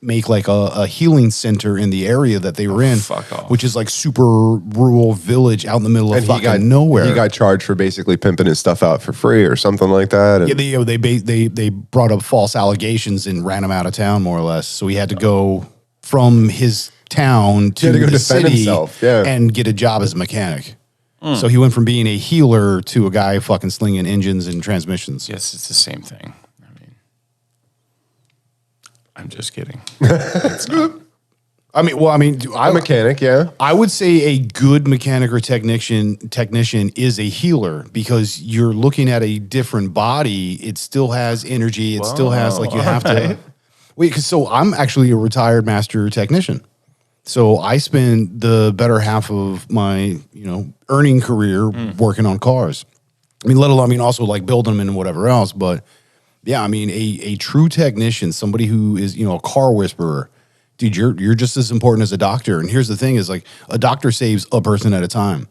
make like a healing center in the area that they were in, fuck off. which is like super rural village out in the middle of fucking nowhere. He got charged for basically pimping his stuff out for free or something like that. And Yeah, they brought up false allegations and ran him out of town, more or less. So he had to go from his town to go the defend city himself, yeah. and get a job as a mechanic. So he went from being a healer to a guy fucking slinging engines and transmissions. Yes, it's the same thing. I mean, I'm just kidding. I mean, a mechanic, yeah. I would say a good mechanic or technician is a healer because you're looking at a different body. It still has energy. It still has like you have to wait. So I'm actually a retired master technician. So I spent the better half of my earning career working on cars. I mean, also like building them and whatever else. But yeah, I mean, a true technician, somebody who is a car whisperer. Dude, you're just as important as a doctor. And here's the thing is like a doctor saves a person at a time.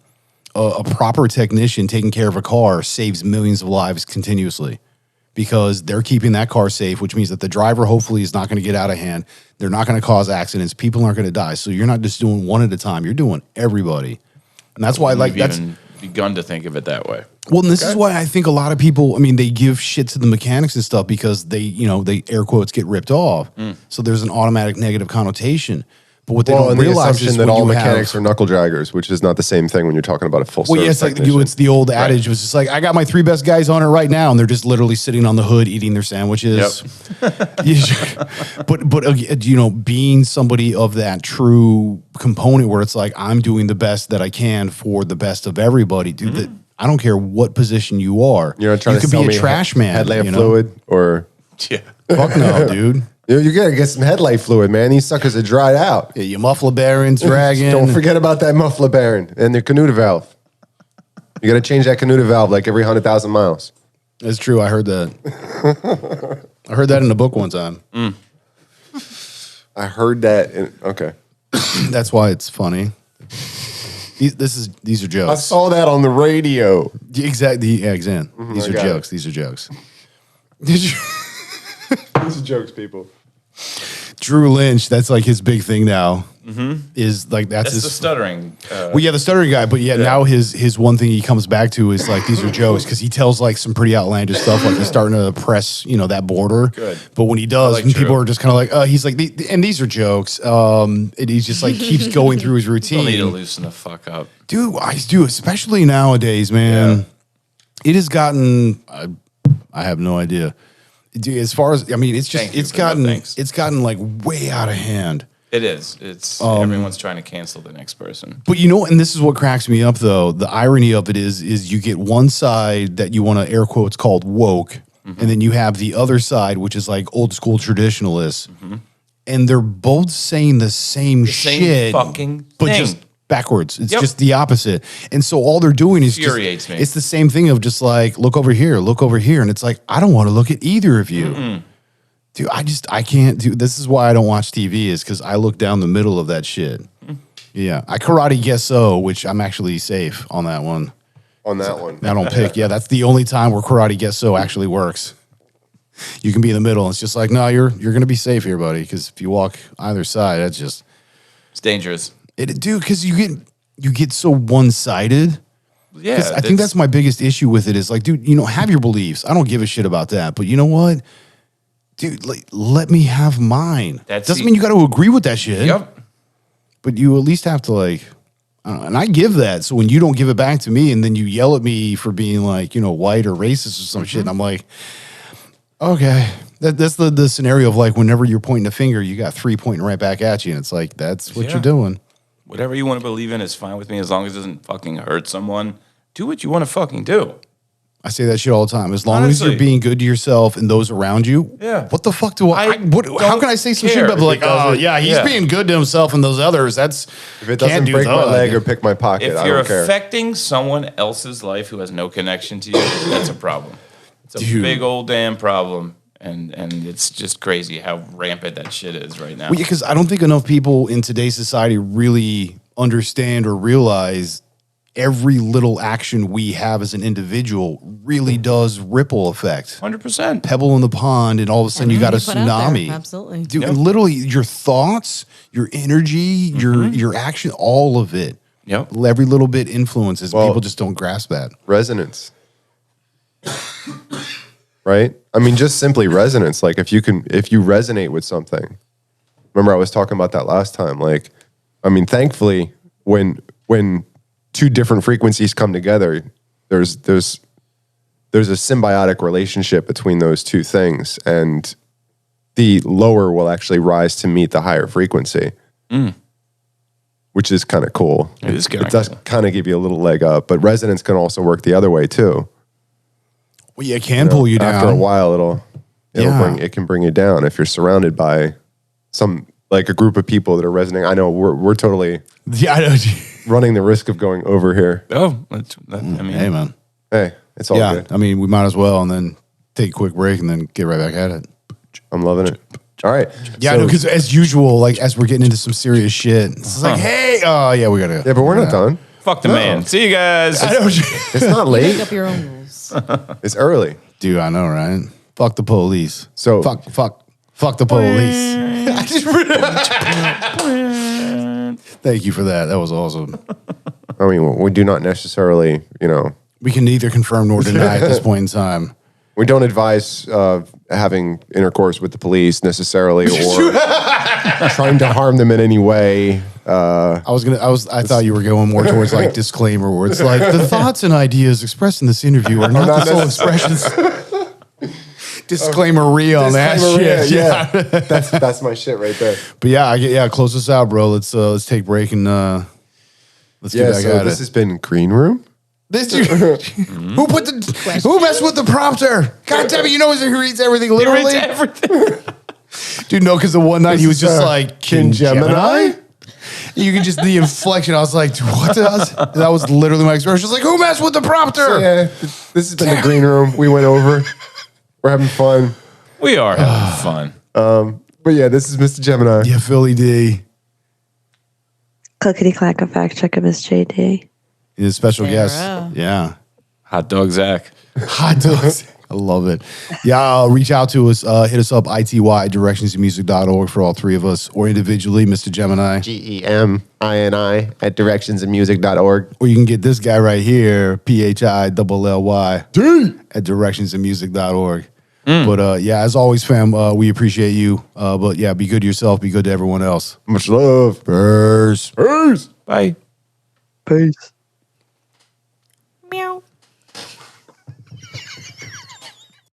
A proper technician taking care of a car saves millions of lives continuously because they're keeping that car safe, which means that the driver hopefully is not going to get out of hand. They're not going to cause accidents. People aren't going to die. So you're not just doing one at a time. You're doing everybody. And that's why We've even begun to think of it that way. Well, and this is why I think a lot of people, I mean, they give shit to the mechanics and stuff because they air quotes get ripped off. So there's an automatic negative connotation. But what they don't realize is that all mechanics are knuckle draggers, which is not the same thing when you're talking about a full service. Well, yeah, it's like it's the old adage. It was just like, I got my 3 best guys on it right now, and they're just literally sitting on the hood eating their sandwiches. But being somebody of that true component where it's like I'm doing the best that I can for the best of everybody, dude. I don't care what position you are. You're not trying you to could sell be a me trash man. headlamp fluid or Yeah. Fuck no, dude. you gotta get some headlight fluid, man. These suckers are dried out. Yeah, your muffler bearings dragging. Don't forget about that muffler bearing and the Canuta valve. You gotta change that Canuta valve like every 100,000 miles. That's true. I heard that. I heard that in a book one time. I heard that. Okay. That's why it's funny. These are jokes. I saw that on the radio. Exactly. Yeah, exactly. These I are got jokes. it. These are jokes. These are jokes, people. Drew Lynch, that's like his big thing now. Is like that's his the stuttering. well, yeah, the stuttering guy. But now his one thing he comes back to is like these are jokes because he tells like some pretty outlandish stuff. Like he's starting to press that border. Good. But when he does, like people Drew. are just kind of like, he's like, and these are jokes. And he's just like keeps going through his Don't need to routine. loosen the fuck up. Dude, I do, especially nowadays, man. Yeah. It has gotten. I have no idea. Dude, as far as it's just Thank you it's for no gotten thanks. it's gotten like way out of hand. It is. It's everyone's trying to cancel the next person. But and this is what cracks me up though. The irony of it is you get one side that you want to air quotes called woke, and then you have the other side which is like old school traditionalists, and they're both saying the same shit, fucking but thing. just backwards. It's just the opposite. And so all they're doing is Infuriates me. It's the same thing of just like look over here, and it's like I don't want to look at either of you. Dude, I can't do. This is why I don't watch TV is because I look down the middle of that shit. Yeah, I karate gesso, which I'm actually safe on that one. On that one. I don't pick. Yeah, that's the only time where karate gesso actually works. You can be in the middle. It's just like, no, you're gonna be safe here, buddy. Because if you walk either side, that's just It's dangerous. dude. Because you get so one sided. Yeah. I think that's my biggest issue with it. Is like, dude, have your beliefs. I don't give a shit about that. But you know what? Dude, like, let me have mine. Doesn't mean you got to agree with that shit. Yep. But you at least have to like, I don't know, and I give that. So when you don't give it back to me and then you yell at me for being like, white or racist or some shit, and I'm like, okay. That's the scenario of like whenever you're pointing a finger, you got 3 pointing right back at you. And it's like, that's what you're doing. Whatever you want to believe in is fine with me as long as it doesn't fucking hurt someone. Do what you want to fucking do. I say that shit all the time. As long Honestly. as you're being good to yourself and those around you, Yeah. what the fuck do I how can I say some shit care about if like, it oh doesn't- yeah, he's yeah. being good to himself and those others? That's If it doesn't break my leg or pick my pocket, If I you're don't care. affecting someone else's life who has no connection to you, that's a problem. It's a Dude. big old damn problem. And it's just crazy how rampant that shit is right now. Well, because I don't think enough people in today's society really understand or realize every little action we have as an individual really does ripple effect. 100%. Pebble in the pond, and all of a sudden you got a Everything you put out there, tsunami. absolutely. Dude, Yep. and literally your thoughts, your energy, your action, all of it. Yep. Every little bit influences. Well- People just don't grasp that. Resonance. Right? I mean, just simply resonance. Like if you resonate with something. Remember I was talking about that last time. Like, I mean, thankfully, when two different frequencies come together, there's a symbiotic relationship between those two things. And the lower will actually rise to meet the higher frequency. Which is kind of cool. It is kinda It does cool. kind of give you a little leg up, but resonance can also work the other way too. Well, yeah, it can pull you down. After a while, it'll Yeah. it can bring you down if you're surrounded by like a group of people that are resonating. I know we're totally Yeah, I know. running the risk of going over here. Oh, I mean, Hey, man. Hey, it's all Yeah, good. I mean, we might as well, and then take a quick break, and then get right back at it. I'm loving it. All right. Yeah, So- because as usual, like as we're getting into some serious shit, it's like, hey, oh yeah, we gotta. yeah, but we're not done. fuck the man. See you guys. I know, It's not Make late. up your own rules. It's early. dude. I know, right? Fuck the police. So- fuck the police. I just Thank you for that. That was awesome. I mean, we do not necessarily, We can neither confirm nor deny at this point in time. we don't advise having intercourse with the police necessarily or trying to harm them in any way. I thought you were going more towards like disclaimer, where it's like the thoughts and ideas expressed in this interview are not the sole expressions. Disclaimer on that Disclaimer, shit. yeah. That's my shit right there. But yeah, close us out, bro. Let's take a break and let's Yeah, get back so at this it. has been Green Room. Who messed with the prompter? God damn it! You know he reads everything literally. Everything. Dude, no, because the one night he was just like, King Gemini? You can just the inflection. I was like, dude, what the hell? That was literally my expression. She's like, who messed with the prompter? So yeah, this has been the Green Room. We went over. We're having fun. We are having fun. But yeah, this is Mr. Gemini. Yeah, Philly D. Clickety clack a fact check of Miss JD. He's a special guest. Sarah. Yeah. Hot dog Zach. Hot dogs. I love it. Yeah, reach out to us. Hit us up, ity@directionsandmusic.org for all three of us, or individually, Mr. Gemini. GEMINI at directionsandmusic.org. Or you can get this guy right here, PHILLY at directionsandmusic.org. But yeah, as always, fam, we appreciate you. But yeah, be good to yourself, be good to everyone else. Much love. Peace. Peace. Bye. Peace.